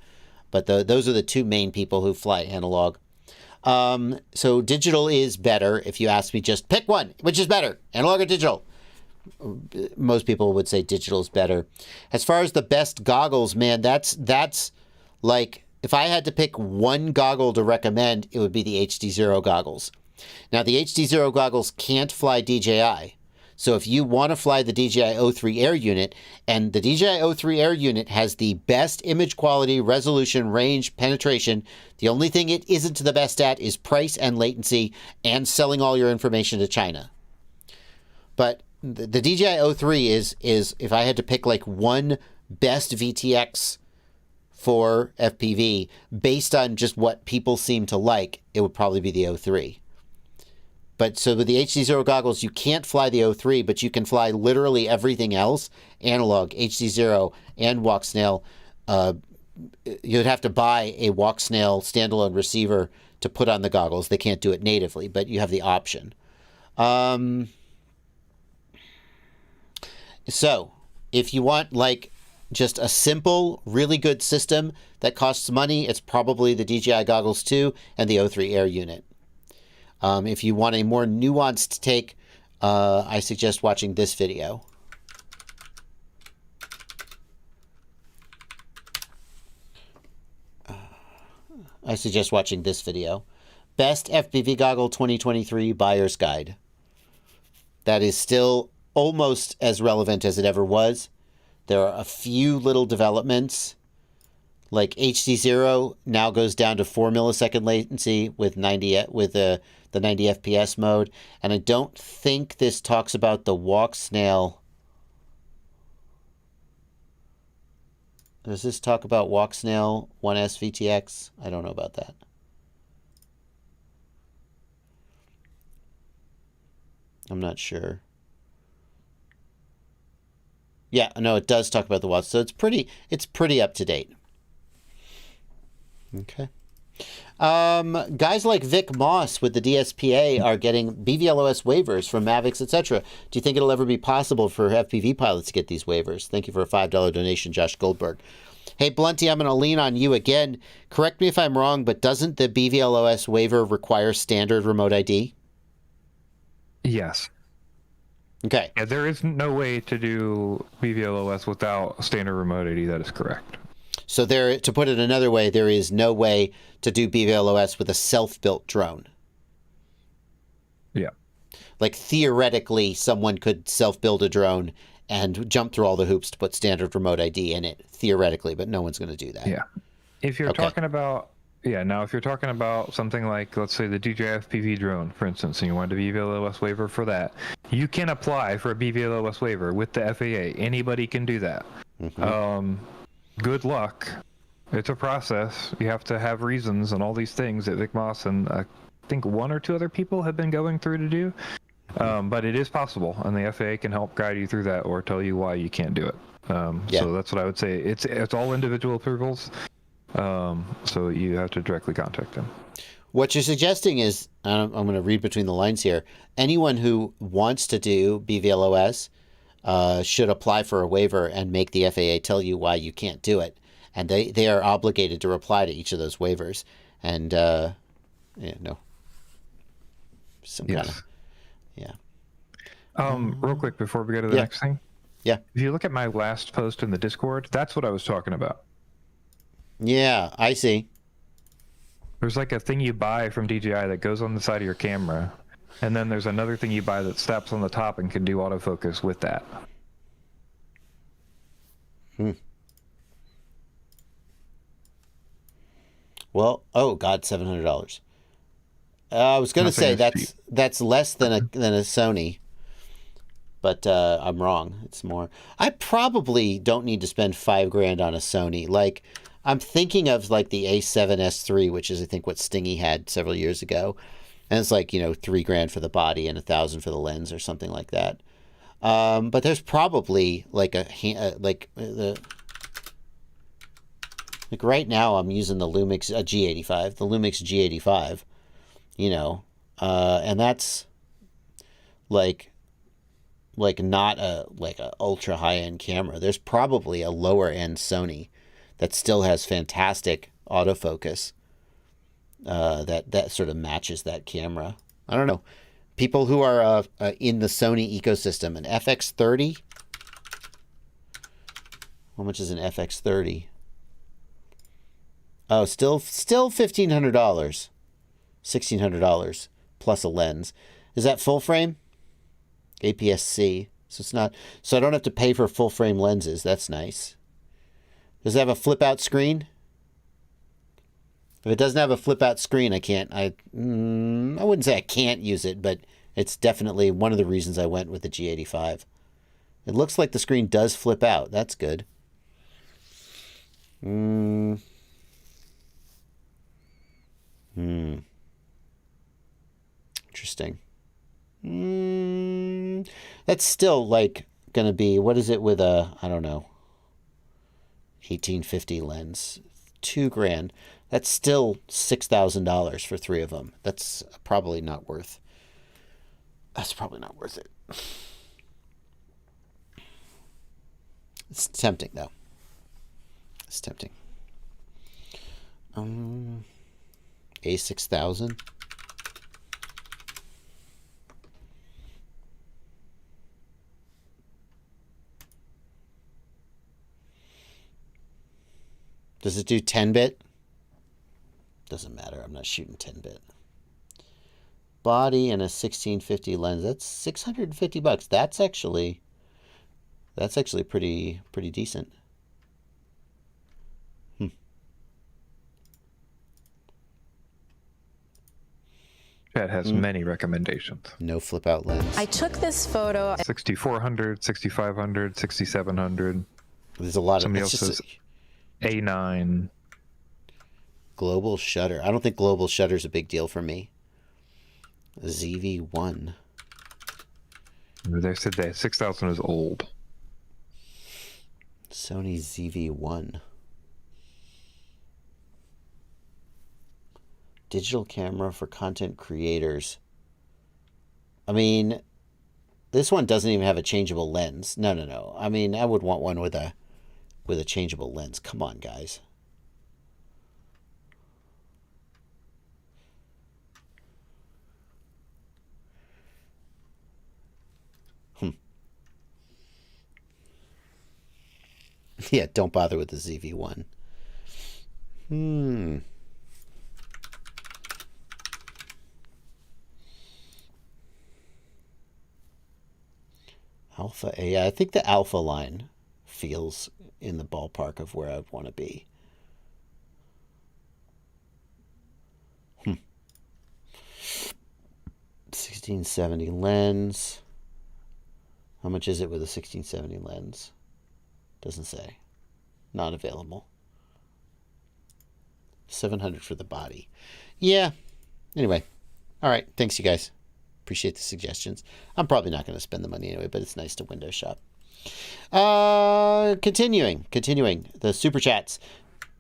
But those are the two main people who fly analog. So digital is better. If you ask me, just pick one. Which is better, analog or digital? Most people would say digital is better. As far as the best goggles, man, that's like, if I had to pick one goggle to recommend, it would be the HD0 goggles. Now, the HD0 goggles can't fly DJI. So if you want to fly the DJI O3 Air unit, and the DJI O3 Air unit has the best image quality, resolution, range, penetration, the only thing it isn't the best at is price and latency and selling all your information to China. But the DJI O3 is if I had to pick like one best VTX for FPV based on just what people seem to like, it would probably be the O3. But so with the HD0 goggles, you can't fly the O3, but you can fly literally everything else, analog, HD0, and Walk Snail. You'd have to buy a Walk Snail standalone receiver to put on the goggles. They can't do it natively, but you have the option. So if you want like just a simple, really good system that costs money, it's probably the DJI goggles 2 and the O3 Air unit. If you want a more nuanced take, I suggest watching this video. Best FPV Goggle 2023 Buyer's Guide. That is still almost as relevant as it ever was. There are a few little developments. Like HD0 now goes down to 4 millisecond latency with the 90 FPS mode. And I don't think this talks about the walk snail. Does this talk about walk snail 1S VTX? I don't know about that. I'm not sure. Yeah, no, it does talk about the watts, so it's pretty up to date. Okay. Guys like Vic Moss with the DSPA are getting BVLOS waivers from Mavics, etc. Do you think it'll ever be possible for FPV pilots to get these waivers? Thank you for a $5 donation, Josh Goldberg. Hey, Blunty, I'm going to lean on you again. Correct me if I'm wrong, but doesn't the BVLOS waiver require standard remote ID? Yes. Okay. Yeah, there is no way to do BVLOS without standard remote ID. That is correct. So there, to put it another way, there is no way to do BVLOS with a self-built drone. Yeah. Like theoretically, someone could self-build a drone and jump through all the hoops to put standard remote ID in it, theoretically, but no one's going to do that. Yeah. If you're talking about, now if you're talking about something like, let's say the DJI FPV drone, for instance, and you wanted a BVLOS waiver for that, you can apply for a BVLOS waiver with the FAA. Anybody can do that. Mm-hmm. Good luck. It's a process. You have to have reasons and all these things that Vic Moss and I think one or two other people have been going through to do. But it is possible, and the FAA can help guide you through that or tell you why you can't do it. So that's what I would say. It's all individual approvals, so you have to directly contact them. What you're suggesting is, I'm going to read between the lines here, anyone who wants to do BVLOS should apply for a waiver and make the FAA tell you why you can't do it. And they are obligated to reply to each of those waivers. And, some kind of... Yeah. Real quick before we go to the next thing. Yeah. If you look at my last post in the Discord, that's what I was talking about. Yeah, I see. There's like a thing you buy from DJI that goes on the side of your camera, and then there's another thing you buy that snaps on the top and can do autofocus with that. Well, oh God, $700. I was going to say that's less than a Sony, but I'm wrong. It's more. I probably don't need to spend $5,000 on a Sony. Like, I'm thinking of like the A7S III, which is I think what Stingy had several years ago, and it's like $3,000 for the body and $1,000 for the lens or something like that. But there's probably like like right now I'm using the Lumix G85, the Lumix G85. And that's like not a ultra high end camera. There's probably a lower end Sony that still has fantastic autofocus that sort of matches that camera. I don't know. People who are in the Sony ecosystem, an FX30. How much is an FX30? Oh, still $1,500. $1,600 plus a lens. Is that full frame? APS-C. So it's not. So I don't have to pay for full frame lenses. That's nice. Does it have a flip out screen? If it doesn't have a flip out screen, I can't. I wouldn't say I can't use it, but it's definitely one of the reasons I went with the G85. It looks like the screen does flip out. That's good. Interesting. That's still like gonna be, what is it with a, I don't know, 1850 lens, $2,000. That's still $6,000 for 3 of them. That's probably not worth. That's probably not worth it. It's tempting though. It's tempting. A6000. Does it do 10-bit? Doesn't matter. I'm not shooting 10-bit. Body and a 1650 lens. That's $650. That's actually pretty decent. Chat has many recommendations. No flip out lens. I took this photo. 6400, 6500, 6700. There's a lot of. Somebody else says A9. Global shutter. I don't think global shutter is a big deal for me. ZV-1. They said that 6000 is old. Sony ZV-1. Digital camera for content creators. I mean, this one doesn't even have a changeable lens. No. I mean, I would want one with a changeable lens. Come on, guys. Yeah, don't bother with the ZV-1. Alpha A. I think the Alpha line feels in the ballpark of where I want to be. 1670 lens. How much is it with a 1670 lens? Doesn't say. Not available. 700 for the body. Yeah. Anyway. All right. Thanks, you guys. Appreciate the suggestions. I'm probably not going to spend the money anyway, but it's nice to window shop. Continuing. The super chats.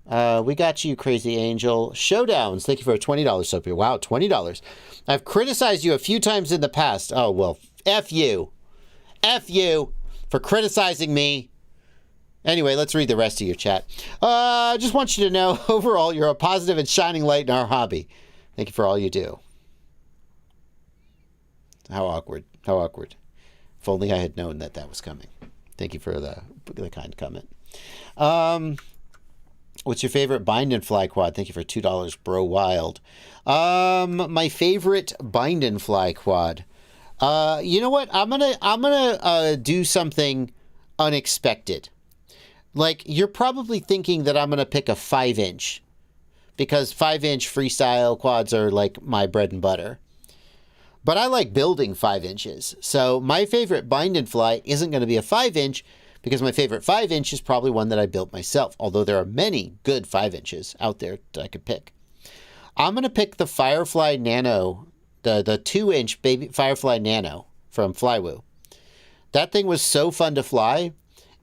We got you, Crazy Angel. Showdowns. Thank you for a $20 sub here. Wow, $20. I've criticized you a few times in the past. Oh, well, F you. F you for criticizing me. Anyway, let's read the rest of your chat. I just want you to know, overall, you're a positive and shining light in our hobby. Thank you for all you do. How awkward. How awkward. If only I had known that that was coming. Thank you for the kind comment. What's your favorite bind and fly quad? Thank you for $2, Bro Wild. My favorite bind and fly quad. You know what? I'm gonna do something unexpected. Like, you're probably thinking that I'm gonna pick a 5-inch because 5-inch freestyle quads are like my bread and butter. But I like building 5 inches. So my favorite bind and fly isn't going to be a 5-inch because my favorite 5-inch is probably one that I built myself. Although there are many good 5-inches out there that I could pick. I'm going to pick the Firefly Nano, the 2-inch baby Firefly Nano from Flywoo. That thing was so fun to fly.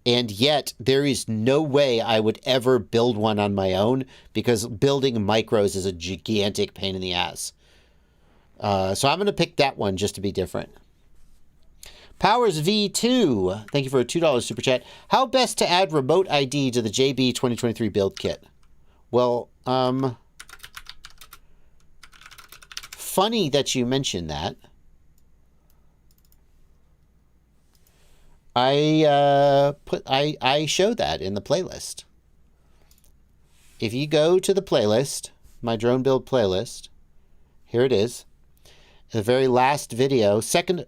And yet there is no way I would ever build one on my own because building micros is a gigantic pain in the ass. So I'm going to pick that one just to be different. Powers V2. Thank you for a $2 super chat. How best to add remote ID to the JB 2023 build kit? Well, funny that you mentioned that. I show that in the playlist. If you go to the playlist, my drone build playlist, here it is. The very last video, second.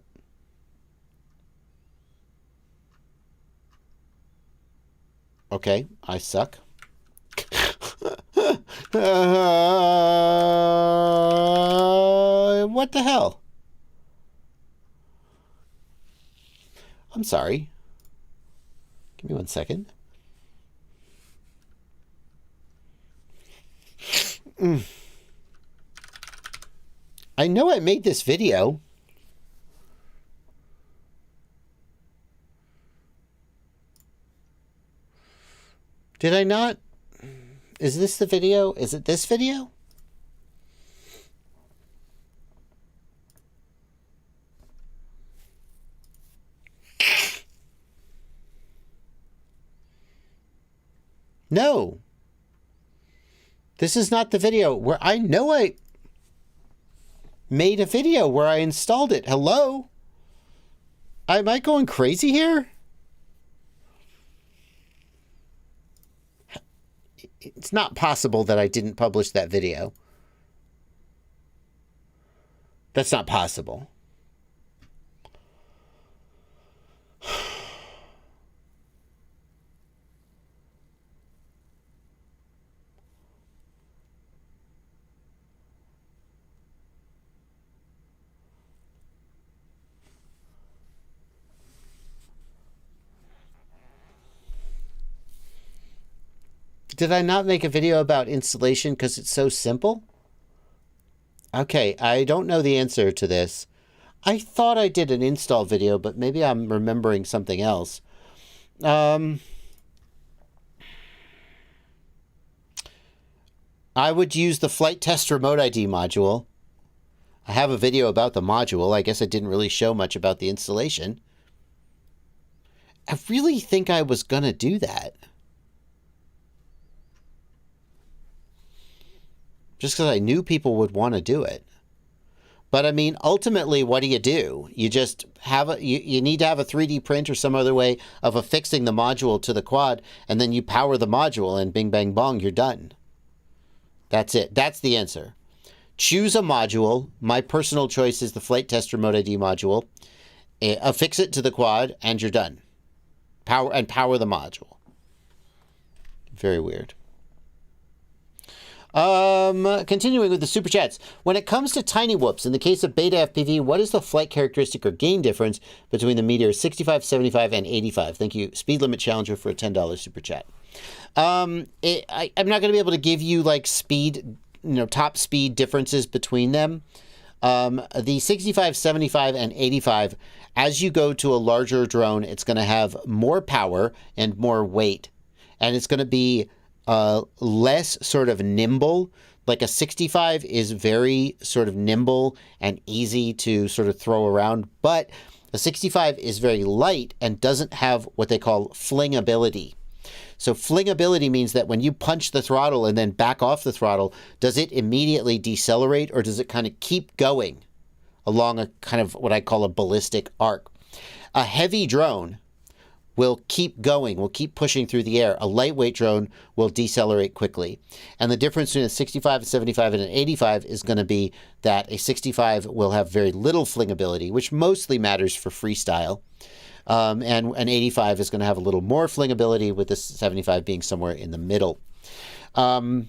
Okay, I suck. What the hell? I'm sorry. Give me 1 second. I know I made this video. Did I not? Is this the video? Is it this video? No. This is not the video where I know I made a video where I installed it. Hello? Am I going crazy here? it's not possible that I didn't publish that video. That's not possible. Did I not make a video about installation because it's so simple? Okay, I don't know the answer to this. I thought I did an install video, but maybe I'm remembering something else. I would use the flight test remote ID module. I have a video about the module. I guess I didn't really show much about the installation. I really think I was going to do that. Just because I knew people would want to do it. But I mean, ultimately, what do? You just have you need to have a 3D print or some other way of affixing the module to the quad, and then you power the module, and bing, bang, bong, you're done. That's it. That's the answer. Choose a module. My personal choice is the flight test remote ID module. Affix it to the quad, and you're done. Power the module. Very weird. Continuing with the super chats. When it comes to tiny whoops, in the case of beta FPV, what is the flight characteristic or gain difference between the Meteor 65, 75, and 85? Thank you, Speed Limit Challenger, for a $10 super chat. I'm not going to be able to give you like speed, top speed differences between them. The 65, 75, and 85, as you go to a larger drone, it's going to have more power and more weight, and it's going to be less sort of nimble. Like a 65 is very sort of nimble and easy to sort of throw around, but a 65 is very light and doesn't have what they call flingability. So flingability means that when you punch the throttle and then back off the throttle, does it immediately decelerate, or does it kind of keep going along a kind of what I call a ballistic arc? A heavy drone will keep going, will keep pushing through the air. A lightweight drone will decelerate quickly. And the difference between a 65, a 75, and an 85 is going to be that a 65 will have very little flingability, which mostly matters for freestyle. And an 85 is going to have a little more flingability, with the 75 being somewhere in the middle. You're going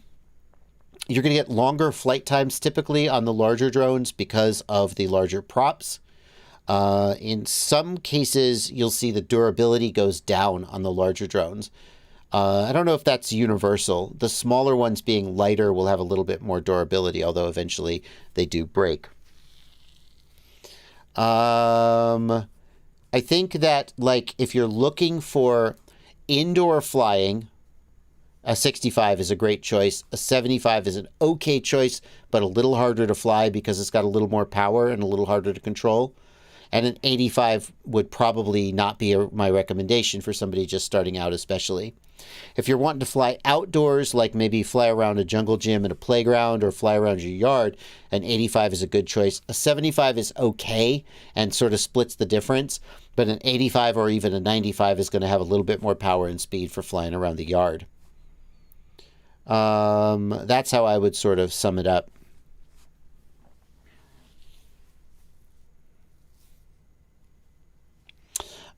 to get longer flight times typically on the larger drones because of the larger props. In some cases, you'll see the durability goes down on the larger drones. I don't know if that's universal. The smaller ones being lighter will have a little bit more durability, although eventually they do break. I think that, like, if you're looking for indoor flying, a 65 is a great choice. A 75 is an okay choice, but a little harder to fly because it's got a little more power and a little harder to control. And an 85 would probably not be my recommendation for somebody just starting out, especially. If you're wanting to fly outdoors, like maybe fly around a jungle gym at a playground or fly around your yard, an 85 is a good choice. A 75 is okay and sort of splits the difference, but an 85 or even a 95 is going to have a little bit more power and speed for flying around the yard. That's how I would sort of sum it up.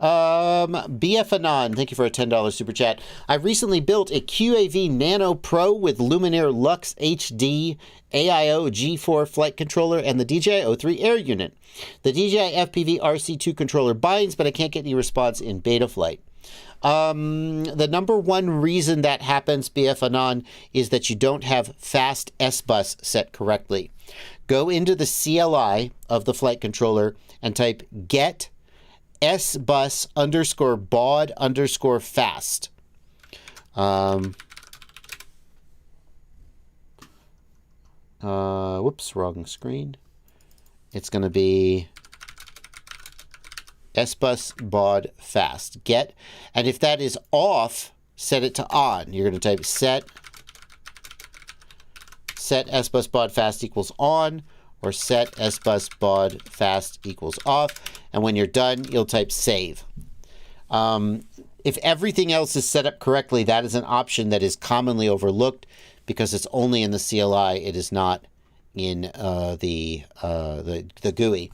BF Anon, thank you for a $10 super chat. I recently built a QAV Nano Pro with Luminaire Lux HD AIO G4 flight controller and the DJI O3 Air unit. The DJI FPV RC2 controller binds, but I can't get any response in beta flight. The number one reason that happens, BF Anon, is that you don't have fast S-Bus set correctly. Go into the CLI of the flight controller and type get S-Bus _ baud _ fast. Whoops, wrong screen. It's going to be S-Bus baud fast. Get, and if that is off, set it to on. You're going to type set S-Bus baud fast equals on, or set S-Bus baud fast equals off. And when you're done, you'll type save. If if everything else is set up correctly, that is an option that is commonly overlooked because it's only in the CLI. It is not in the GUI.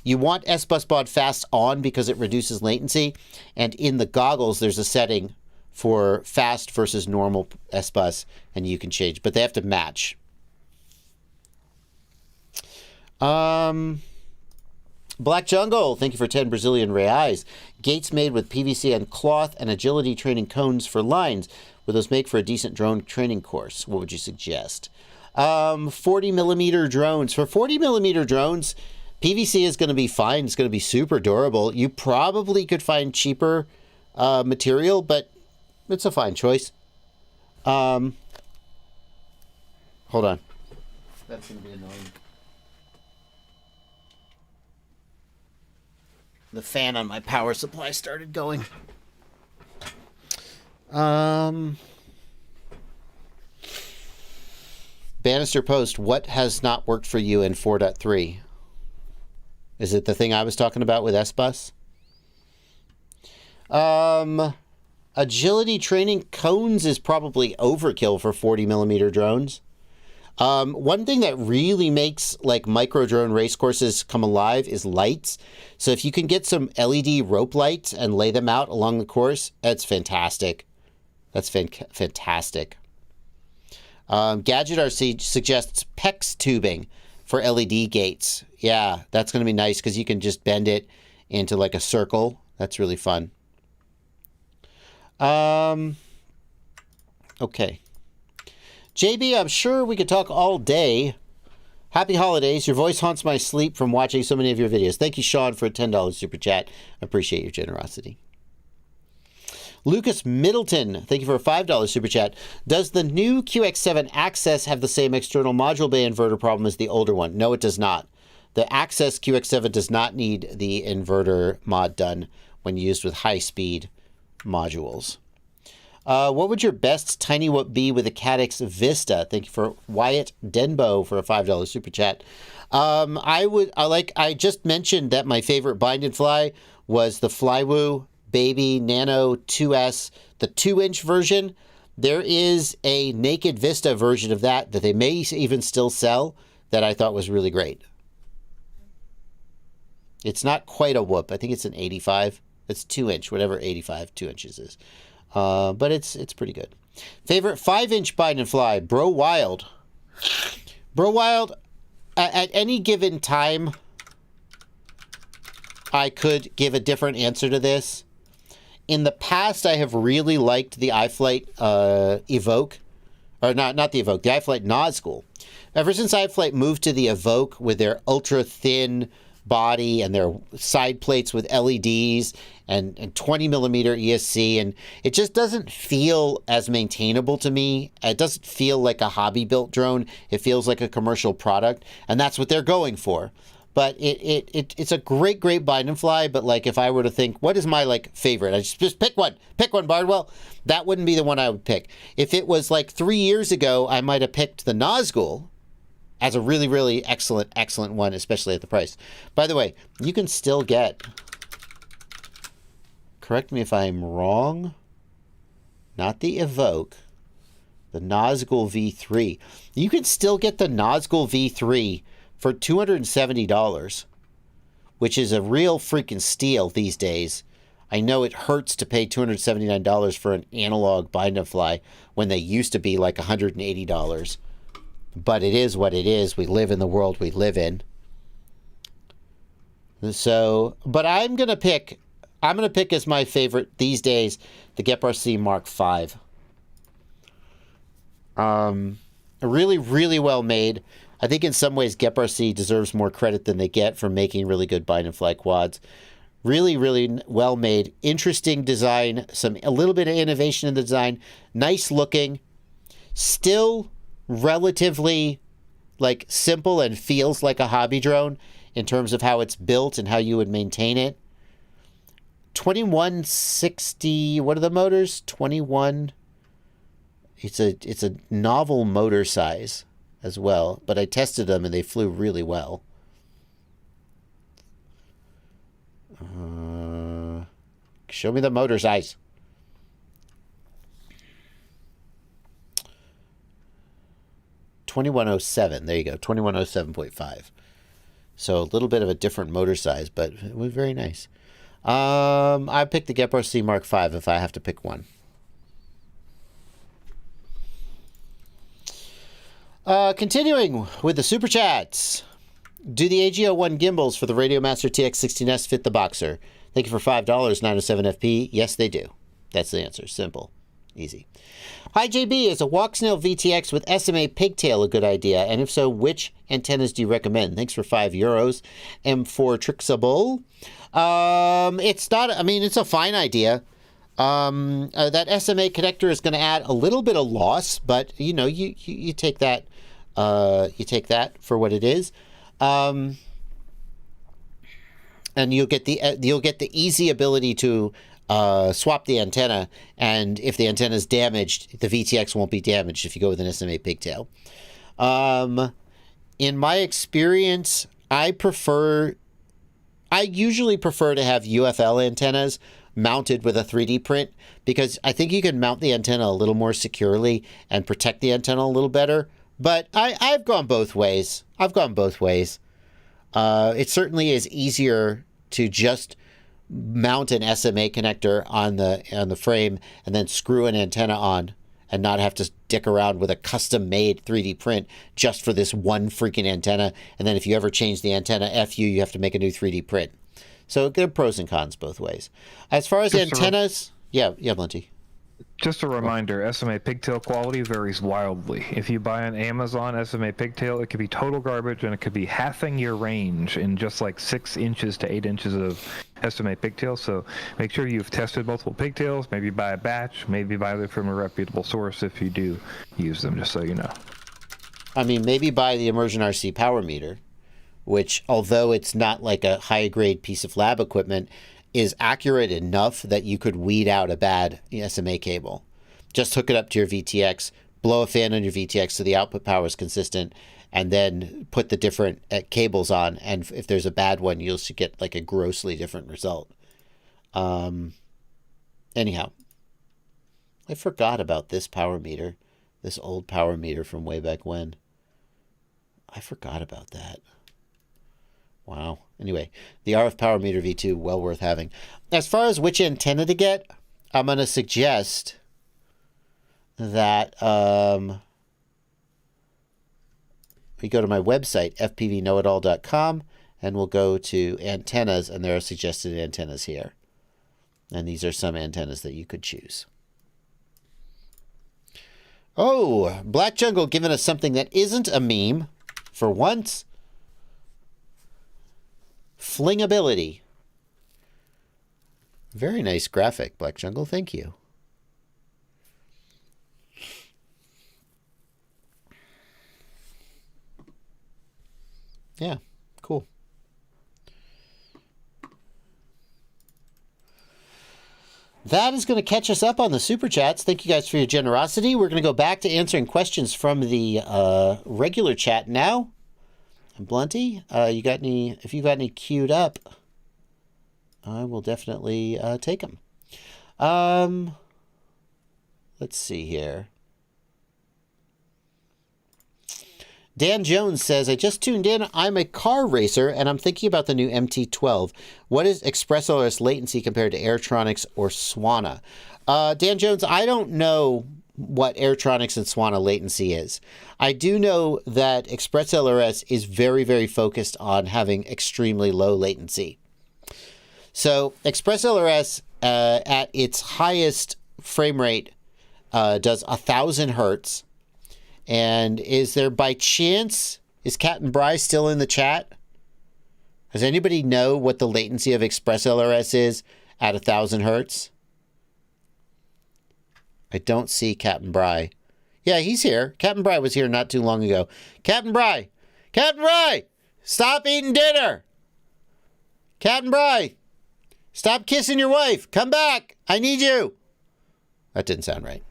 You want SBus Baud fast on because it reduces latency, and in the goggles there's a setting for fast versus normal SBus, and you can change, but they have to match. Black Jungle, thank you for 10 Brazilian reais. Gates made with PVC and cloth and agility training cones for lines. Would those make for a decent drone training course? What would you suggest? 40 millimeter drones. For 40 millimeter drones, PVC is going to be fine. It's going to be super durable. You probably could find cheaper material, but it's a fine choice. Hold on. That's going to be annoying. The fan on my power supply started going. Bannister Post, what has not worked for you in 4.3? Is it the thing I was talking about with SBus? Agility training cones is probably overkill for 40 millimeter drones. One thing that really makes like micro drone race courses come alive is lights. So if you can get some LED rope lights and lay them out along the course, that's fantastic. That's fantastic. Gadget RC suggests PEX tubing for LED gates. Yeah, that's going to be nice because you can just bend it into like a circle. That's really fun. Okay. JB, I'm sure we could talk all day. Happy holidays. Your voice haunts my sleep from watching so many of your videos. Thank you, Sean, for a $10 super chat. I appreciate your generosity. Lucas Middleton, thank you for a $5 super chat. Does the new QX7 Access have the same external module bay inverter problem as the older one? No, it does not. The Access QX7 does not need the inverter mod done when used with high-speed modules. What would your best tiny whoop be with a Caddx Vista? Thank you for Wyatt Denbo for a $5 super chat. I just mentioned that my favorite bind and fly was the Flywoo Baby Nano 2S, the 2-inch version. There is a Naked Vista version of that they may even still sell that I thought was really great. It's not quite a whoop. I think it's an 85. It's 2-inch, whatever 85 2 inches is. But it's pretty good. Favorite 5-inch bind and fly, Bro Wild. Bro Wild, at any given time, I could give a different answer to this. In the past, I have really liked the iFlight Evoke. Or not the Evoke, the iFlight Nazgul. Ever since iFlight moved to the Evoke with their ultra-thin body and their side plates with LEDs and 20 millimeter ESC, and it just doesn't feel as maintainable to me. It doesn't feel like a hobby built drone. It feels like a commercial product, and that's what they're going for. But it's a great bind and fly. But like, if I were to think, what is my like favorite? I just pick one, Bardwell. That wouldn't be the one I would pick. If it was like 3 years ago, I might have picked the Nazgul as a really excellent one, especially at the price. By the way, you can still get, correct me if I'm wrong, not the Evoke, the Nazgul V3. You can still get the Nazgul V3 for $270, which is a real freaking steal these days. I know it hurts to pay $279 for an analog bind and fly when they used to be like $180. But it is what it is. We live in the world we live in. So, but I'm going to pick as my favorite these days the GepRC Mark V. Really well made. I think in some ways GepRC deserves more credit than they get for making really good bind and fly quads. Really well made, interesting design, a little bit of innovation in the design, nice looking, still relatively like simple and feels like a hobby drone in terms of how it's built and how you would maintain it. 2160, what are the motors? 21. It's a novel motor size as well, but I tested them and they flew really well. Show me the motor size. 2107. There you go, 2107.5. So a little bit of a different motor size, but it was very nice. I picked the Gepro C Mark V if I have to pick one. Continuing with the Super Chats. Do the AG01 gimbals for the Radiomaster TX16S fit the Boxer? Thank you for $5, 907 FP. Yes, they do. That's the answer. Simple. Easy. Hi, JB. Is a Walksnail VTX with SMA pigtail a good idea? And if so, which antennas do you recommend? Thanks for €5. M4 Trixable. It's not, I mean, it's a fine idea. That SMA connector is going to add a little bit of loss, but you know, you take that, for what it is. And you'll get the easy ability to swap the antenna, and if the antenna is damaged, the VTX won't be damaged if you go with an SMA pigtail. In my experience, I usually prefer to have UFL antennas mounted with a 3D print, because I think you can mount the antenna a little more securely and protect the antenna a little better. But I've gone both ways. It certainly is easier to just mount an SMA connector on the frame and then screw an antenna on and not have to dick around with a custom-made 3D print just for this one freaking antenna. And then if you ever change the antenna, you have to make a new 3D print. So there are pros and cons both ways. As far as antennas, yeah, Blinty. Just a reminder, SMA pigtail quality varies wildly. If you buy on Amazon SMA pigtail, it could be total garbage, and it could be halving your range in just like 6 inches to 8 inches of SMA pigtail. So make sure you've tested multiple pigtails. Maybe buy a batch. Maybe buy them from a reputable source if you do use them, just so you know. I mean, maybe buy the Immersion RC power meter, which, although it's not like a high-grade piece of lab equipment, is accurate enough that you could weed out a bad SMA cable. Just hook it up to your VTX, blow a fan on your VTX so the output power is consistent, and then put the different cables on. And if there's a bad one, you'll get like a grossly different result. Anyhow, I forgot about this power meter, this old power meter from way back when. I forgot about that. Wow. Anyway, the RF Power Meter V2, well worth having. As far as which antenna to get, I'm going to suggest that we go to my website, fpvknowitall.com, and we'll go to antennas, and there are suggested antennas here. And these are some antennas that you could choose. Oh, Black Jungle giving us something that isn't a meme for once. Flingability. Very nice graphic, Black Jungle. Thank you. Yeah, cool. That is going to catch us up on the Super Chats. Thank you guys for your generosity. We're going to go back to answering questions from the regular chat now. Blunty, if you got any queued up, I will definitely take them. Let's see here. Dan Jones says, I just tuned in. I'm a car racer, and I'm thinking about the new MT-12. What is ExpressLRS latency compared to Airtronics or Swana? Dan Jones, I don't know what Airtronics and Swana latency is. I do know that ExpressLRS is very, very focused on having extremely low latency. So ExpressLRS at its highest frame rate does 1,000 hertz. And is there by chance, is Captain Bry still in the chat? Does anybody know what the latency of ExpressLRS is at 1,000 hertz? I don't see Captain Bry. Yeah, he's here. Captain Bry was here not too long ago. Captain Bry! Captain Bry! Stop eating dinner! Captain Bry! Stop kissing your wife! Come back! I need you! That didn't sound right.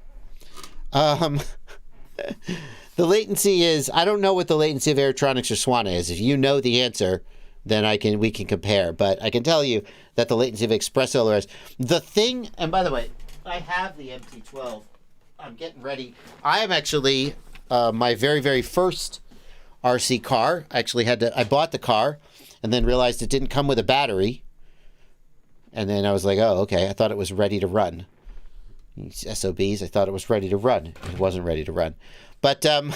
The latency is, I don't know what the latency of Airtronics or Swana is. If you know the answer, then we can compare. But I can tell you that the latency of ExpressLRS, the thing, and by the way, I have the MT-12. I'm getting ready. I am actually my very, very first RC car. I bought the car and then realized it didn't come with a battery. And then I was like, oh, okay. I thought it was ready to run. SOBs, I thought it was ready to run. It wasn't ready to run. But so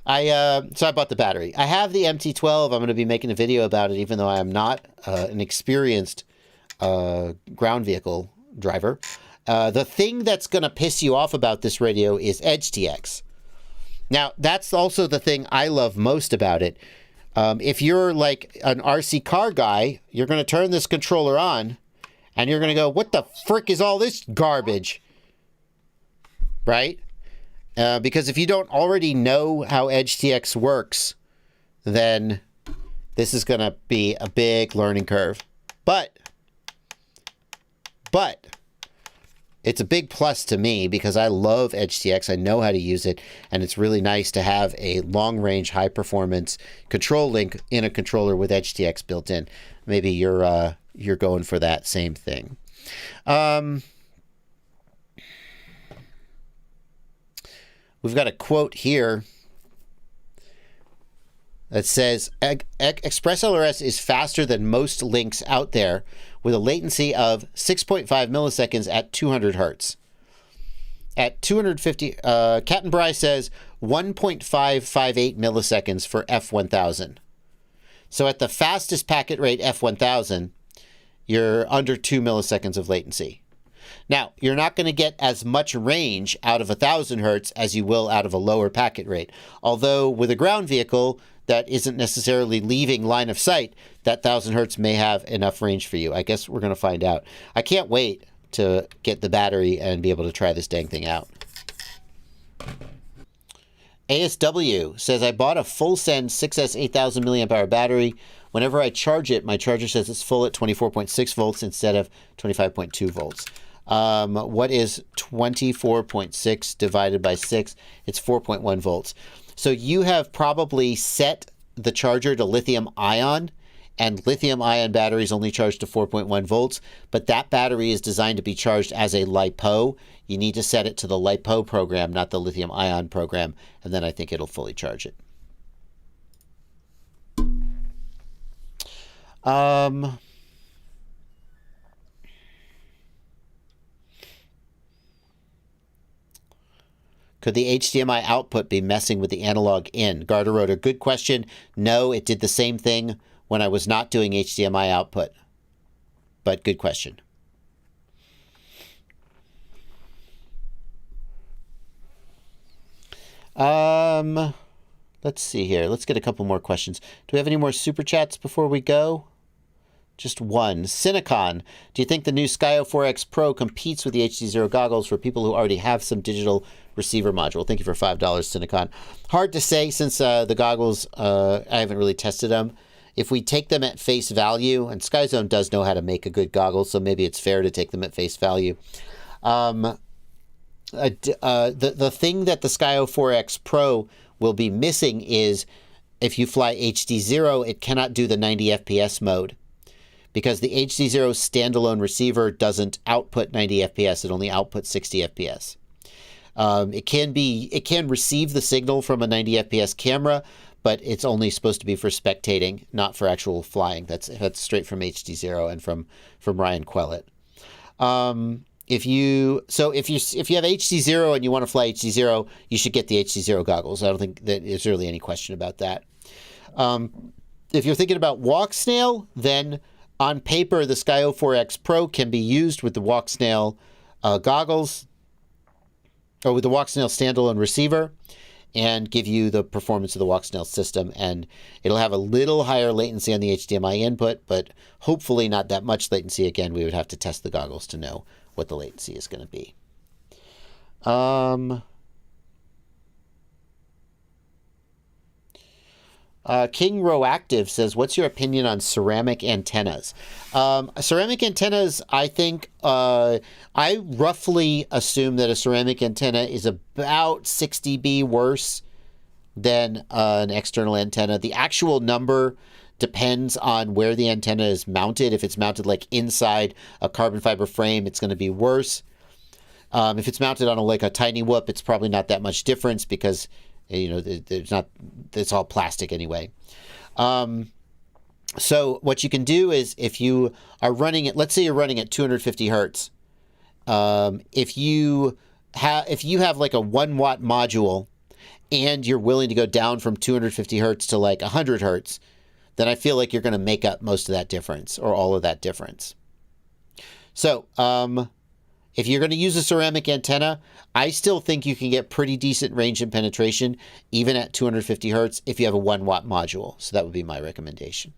I bought the battery. I have the MT-12. I'm going to be making a video about it, even though I am not an experienced ground vehicle driver. The thing that's going to piss you off about this radio is EdgeTX. Now, that's also the thing I love most about it. If you're like an RC car guy, you're going to turn this controller on and you're going to go, what the frick is all this garbage? Right? Because if you don't already know how EdgeTX works, then this is going to be a big learning curve. But it's a big plus to me because I love EdgeTX. I know how to use it, and it's really nice to have a long-range, high-performance control link in a controller with EdgeTX built in. Maybe you're going for that same thing. We've got a quote here that says, Express LRS is faster than most links out there with a latency of 6.5 milliseconds at 200 hertz. At 250, Captain Bry says 1.558 milliseconds for F1000. So at the fastest packet rate F1000, you're under 2 milliseconds of latency. Now, you're not going to get as much range out of 1000 hertz as you will out of a lower packet rate. Although with a ground vehicle that isn't necessarily leaving line of sight, that 1000 hertz may have enough range for you. I guess we're going to find out. I can't wait to get the battery and be able to try this dang thing out. ASW says, I bought a full send 6S 8000 milliamp hour battery. Whenever I charge it, my charger says it's full at 24.6 volts instead of 25.2 volts. What is 24.6 divided by 6? It's 4.1 volts. So you have probably set the charger to lithium ion, and lithium ion batteries only charge to 4.1 volts, but that battery is designed to be charged as a LiPo. You need to set it to the LiPo program, not the lithium ion program, and then I think it'll fully charge it. Could the HDMI output be messing with the analog in? Garter Rotor, good question. No, it did the same thing when I was not doing HDMI output. But good question. Let's see here. Let's get a couple more questions. Do we have any more super chats before we go? Just one. Cinecon, do you think the new Skyo 4X Pro competes with the HD0 goggles for people who already have some digital receiver module? Thank you for $5, Cinecon. Hard to say since the goggles, I haven't really tested them. If we take them at face value, and SkyZone does know how to make a good goggle, so maybe it's fair to take them at face value. The thing that the Skyo 4X Pro will be missing is if you fly HD0, it cannot do the 90 FPS mode. Because the HD0 standalone receiver doesn't output 90 FPS, it only outputs 60 FPS. It can receive the signal from a 90 FPS camera, but it's only supposed to be for spectating, not for actual flying. That's straight from HD0 and from Ryan Quellet. If you have HD0 and you want to fly HD0, you should get the HD0 goggles. I don't think that there's really any question about that. If you're thinking about walk snail, then on paper, the Skyo 4X Pro can be used with the walk snail goggles, or with the walk snail standalone receiver, and give you the performance of the walk snail system. And it'll have a little higher latency on the HDMI input, but hopefully not that much latency. Again, we would have to test the goggles to know what the latency is going to be. King Roactive says, what's your opinion on ceramic antennas? Ceramic antennas, I think, I roughly assume that a ceramic antenna is about 6 dB worse than an external antenna. The actual number depends on where the antenna is mounted. If it's mounted like inside a carbon fiber frame, it's going to be worse. If it's mounted on like a tiny whoop, it's probably not that much difference because, there's not, it's all plastic anyway. So what you can do is if you are running it, let's say you're running at 250 hertz. If you have like a 1 watt module and you're willing to go down from 250 hertz to like 100 hertz, then I feel like you're going to make up most of that difference or all of that difference. So, if you're going to use a ceramic antenna, I still think you can get pretty decent range and penetration even at 250 hertz if you have a 1 watt module. So that would be my recommendation.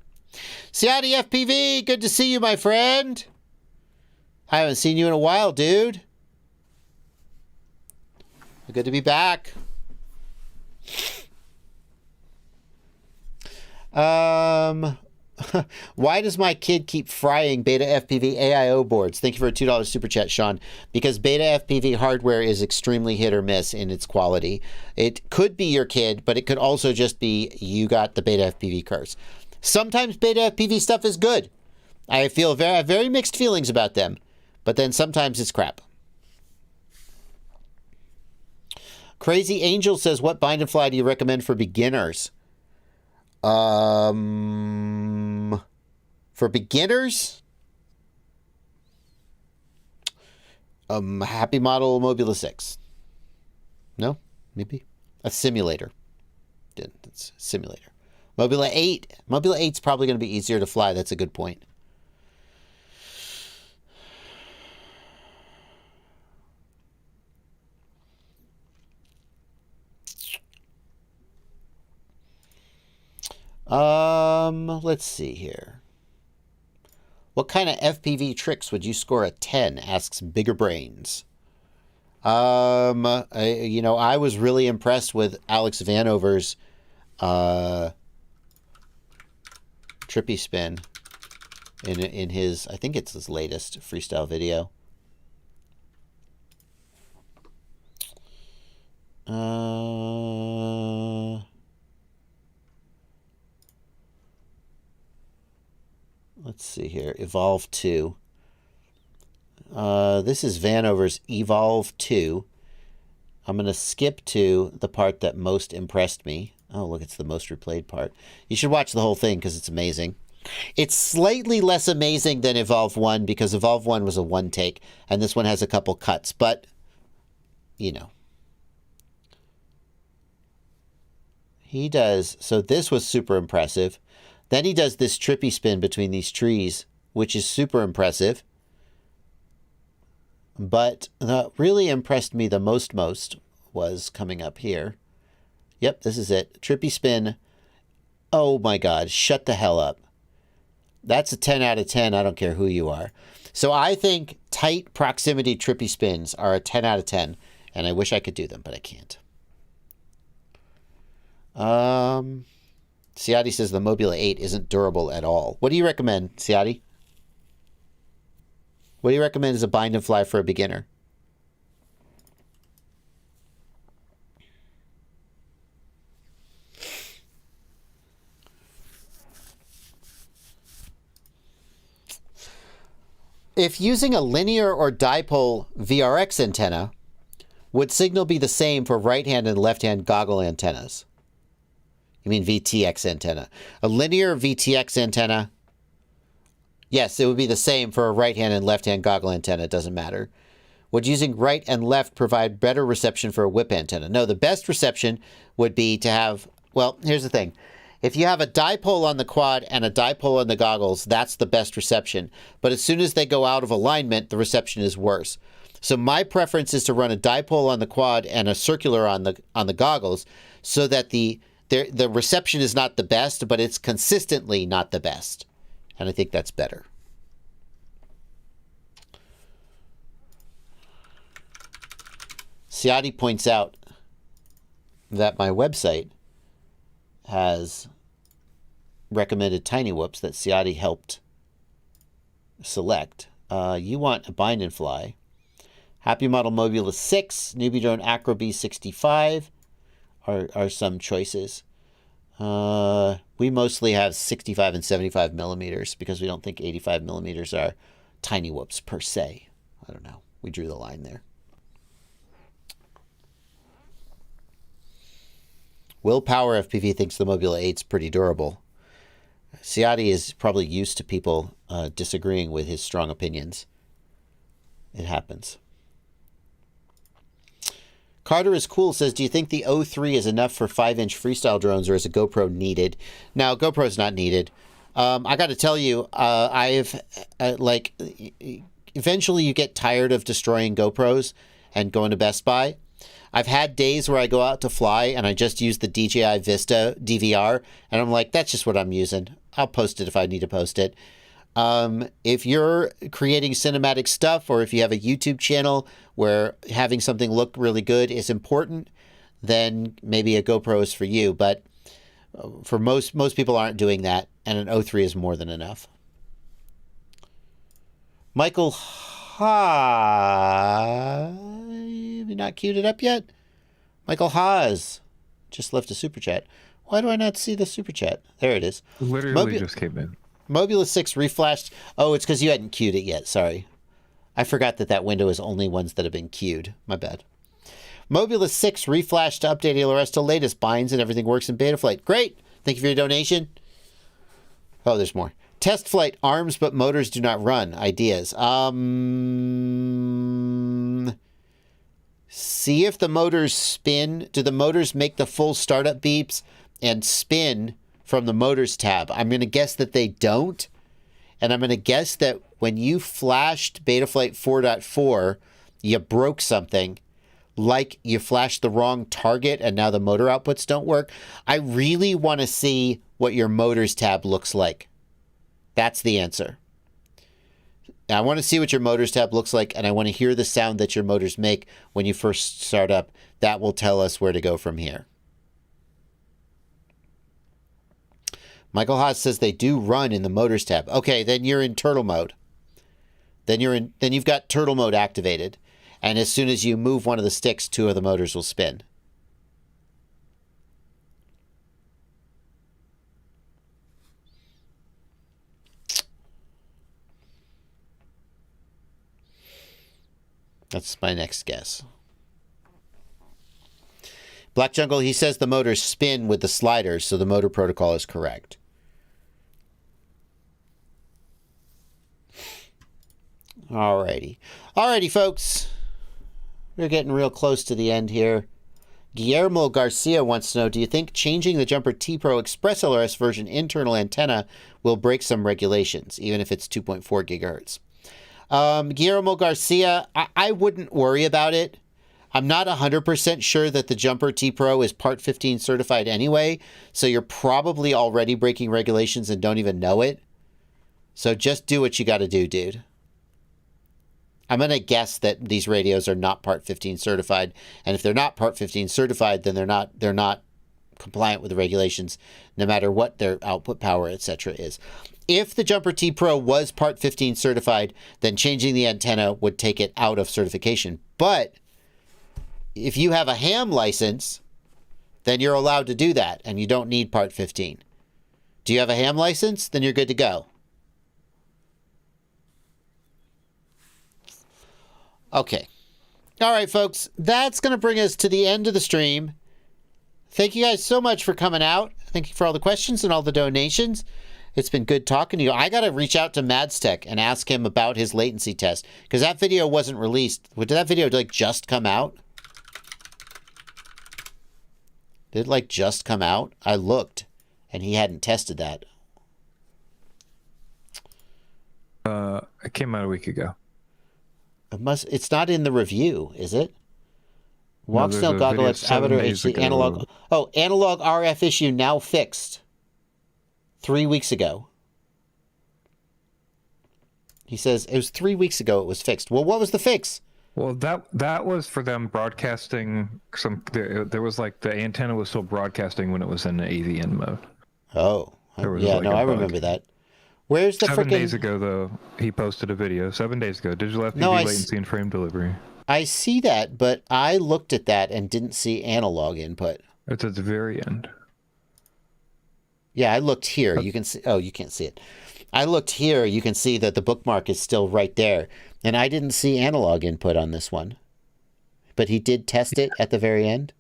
Ciati FPV, good to see you, my friend. I haven't seen you in a while, dude. Good to be back. Why does my kid keep frying Beta FPV AIO boards? Thank you for a $2 super chat, Sean. Because Beta FPV hardware is extremely hit or miss in its quality. It could be your kid, but it could also just be you got the Beta FPV curse. Sometimes Beta FPV stuff is good. I feel very mixed feelings about them, but then sometimes it's crap. Crazy Angel says, what bind and fly do you recommend for beginners? For beginners? Happy Model Mobula 6. No? Maybe? A simulator. It's a simulator. Mobula 8. Mobula 8's probably going to be easier to fly. That's a good point. Let's see here. What kind of FPV tricks would you score a 10? Asks Bigger Brains. I was really impressed with Alex Vanover's trippy spin in his, I think it's his latest freestyle video. Let's see here. Evolve 2. This is Vanover's Evolve 2. I'm going to skip to the part that most impressed me. Oh, look, it's the most replayed part. You should watch the whole thing because it's amazing. It's slightly less amazing than Evolve 1 because Evolve 1 was a one take, and this one has a couple cuts, but, He does, so this was super impressive. Then he does this trippy spin between these trees, which is super impressive. But what really impressed me the most was coming up here. Yep, this is it. Trippy spin. Oh my God, shut the hell up. That's a 10 out of 10. I don't care who you are. So I think tight proximity trippy spins are a 10 out of 10. And I wish I could do them, but I can't. Ciati says the Mobula 8 isn't durable at all. What do you recommend, Ciati? What do you recommend as a bind and fly for a beginner? If using a linear or dipole VRX antenna, would signal be the same for right-hand and left-hand goggle antennas? You mean VTX antenna. A linear VTX antenna, yes, it would be the same for a right-hand and left-hand goggle antenna. It doesn't matter. Would using right and left provide better reception for a whip antenna? No, the best reception would be to have, well, here's the thing. If you have a dipole on the quad and a dipole on the goggles, that's the best reception. But as soon as they go out of alignment, the reception is worse. So my preference is to run a dipole on the quad and a circular on the goggles so that the reception is not the best, but it's consistently not the best. And I think that's better. Ciati points out that my website has recommended tiny whoops that Ciati helped select. You want a bind and fly. Happy Model Mobula 6, Newbie Drone Acro B65 are some choices. We mostly have 65 and 75 millimeters because we don't think 85 millimeters are tiny whoops per se. I don't know. We drew the line there. Willpower FPV thinks the Mobula 8's pretty durable. Ciotti is probably used to people disagreeing with his strong opinions. It happens. Carter is cool says, do you think the O3 is enough for 5-inch freestyle drones, or is a GoPro needed? No, GoPro's not needed. I got to tell you, I've eventually you get tired of destroying GoPros and going to Best Buy. I've had days where I go out to fly and I just use the DJI Vista DVR, and I'm like, that's just what I'm using. I'll post it if I need to post it. If you're creating cinematic stuff, or if you have a YouTube channel where having something look really good is important, then maybe a GoPro is for you. But for most people aren't doing that, and an O3 is more than enough. Michael Ha, have you not queued it up yet? Michael Haas just left a super chat. Why do I not see the super chat? There it is. Literally just came in. Mobula 6 reflashed. Oh, it's because you hadn't queued it yet. Sorry. I forgot that window is only ones that have been queued. My bad. Mobula 6 reflashed to update LRS to latest binds and everything works in beta flight. Great. Thank you for your donation. Oh, there's more. Test flight arms but motors do not run. Ideas. See if the motors spin. Do the motors make the full startup beeps and spin from the motors tab? I'm going to guess that they don't. And I'm going to guess that when you flashed Betaflight 4.4, you broke something, like you flashed the wrong target and now the motor outputs don't work. I really want to see what your motors tab looks like. That's the answer. I want to see what your motors tab looks like, and I want to hear the sound that your motors make when you first start up. That will tell us where to go from here. Michael Haas says they do run in the motors tab. Okay, then you're in turtle mode. Then you've got turtle mode activated, and as soon as you move one of the sticks, two of the motors will spin. That's my next guess. Black Jungle, he says the motors spin with the sliders, so the motor protocol is correct. Alrighty. Alrighty, folks. We're getting real close to the end here. Guillermo Garcia wants to know, do you think changing the Jumper T Pro Express LRS version internal antenna will break some regulations, even if it's 2.4 gigahertz? Guillermo Garcia, I wouldn't worry about it. I'm not 100% sure that the Jumper T Pro is Part 15 certified anyway, so you're probably already breaking regulations and don't even know it. So just do what you got to do, dude. I'm going to guess that these radios are not Part 15 certified, and if they're not Part 15 certified, then they're not compliant with the regulations, no matter what their output power, etc. is. If the Jumper T Pro was Part 15 certified, then changing the antenna would take it out of certification. But if you have a ham license, then you're allowed to do that, and you don't need Part 15. Do you have a ham license? Then you're good to go. Okay. All right, folks. That's going to bring us to the end of the stream. Thank you guys so much for coming out. Thank you for all the questions and all the donations. It's been good talking to you. I got to reach out to Madstech and ask him about his latency test, because that video wasn't released. Did that video just come out? Did it just come out? I looked and he hadn't tested that. It came out a week ago. It's not in the review, is it? No, Walksnail Goggle X Avatar HD analog. Oh, analog RF issue now fixed. 3 weeks ago. He says it was 3 weeks ago it was fixed. Well, what was the fix? Well, that was for them broadcasting some. There was the antenna was still broadcasting when it was in the AVN mode. Oh, yeah, no, I remember that. Where's the 7 days ago, though, he posted a video. 7 days ago, digital FPV latency and frame delivery. I see that, but I looked at that and didn't see analog input. It's at the very end. Yeah, I looked here. You can see. Oh, you can't see it. I looked here. You can see that the bookmark is still right there. And I didn't see analog input on this one. But he did test it at the very end?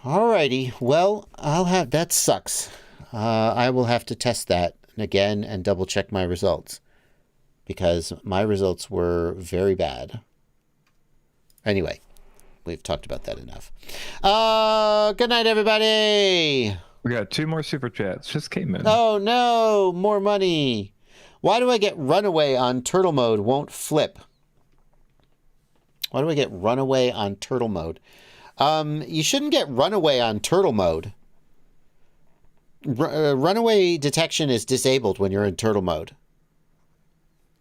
Alrighty. Well, that sucks. I will have to test that again and double check my results, because my results were very bad. Anyway, we've talked about that enough. Good night, everybody. We got 2 more super chats. Just came in. Oh no, more money. Why do I get runaway on turtle mode won't flip? Why do I get runaway on turtle mode? You shouldn't get runaway on turtle mode. Runaway detection is disabled when you're in turtle mode.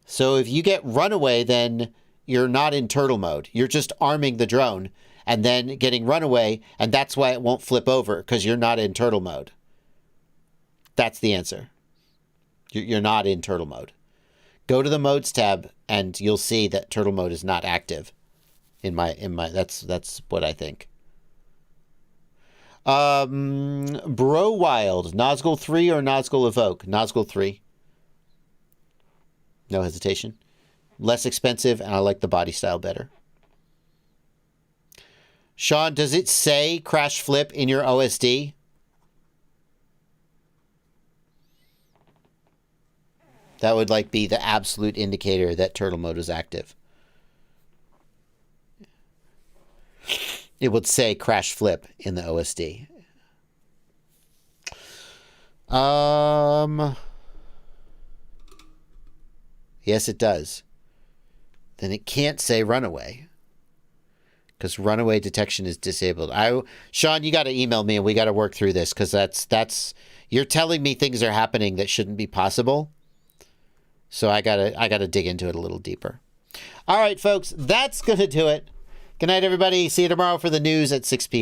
So if you get runaway, then you're not in turtle mode. You're just arming the drone and then getting runaway, and that's why it won't flip over, because you're not in turtle mode. That's the answer. You're not in turtle mode. Go to the modes tab and you'll see that turtle mode is not active. That's what I think. Bro Wild, Nazgul 3 or Nazgul Evoke? Nazgul 3. No hesitation. Less expensive, and I like the body style better. Sean, does it say crash flip in your OSD? That would be the absolute indicator that turtle mode is active. It would say crash flip in the OSD. Yes, it does. Then it can't say runaway, because runaway detection is disabled. Sean, you got to email me and we got to work through this, because that's you're telling me things are happening that shouldn't be possible. So I gotta dig into it a little deeper. All right, folks, that's gonna do it. Good night, everybody. See you tomorrow for the news at 6 p.m.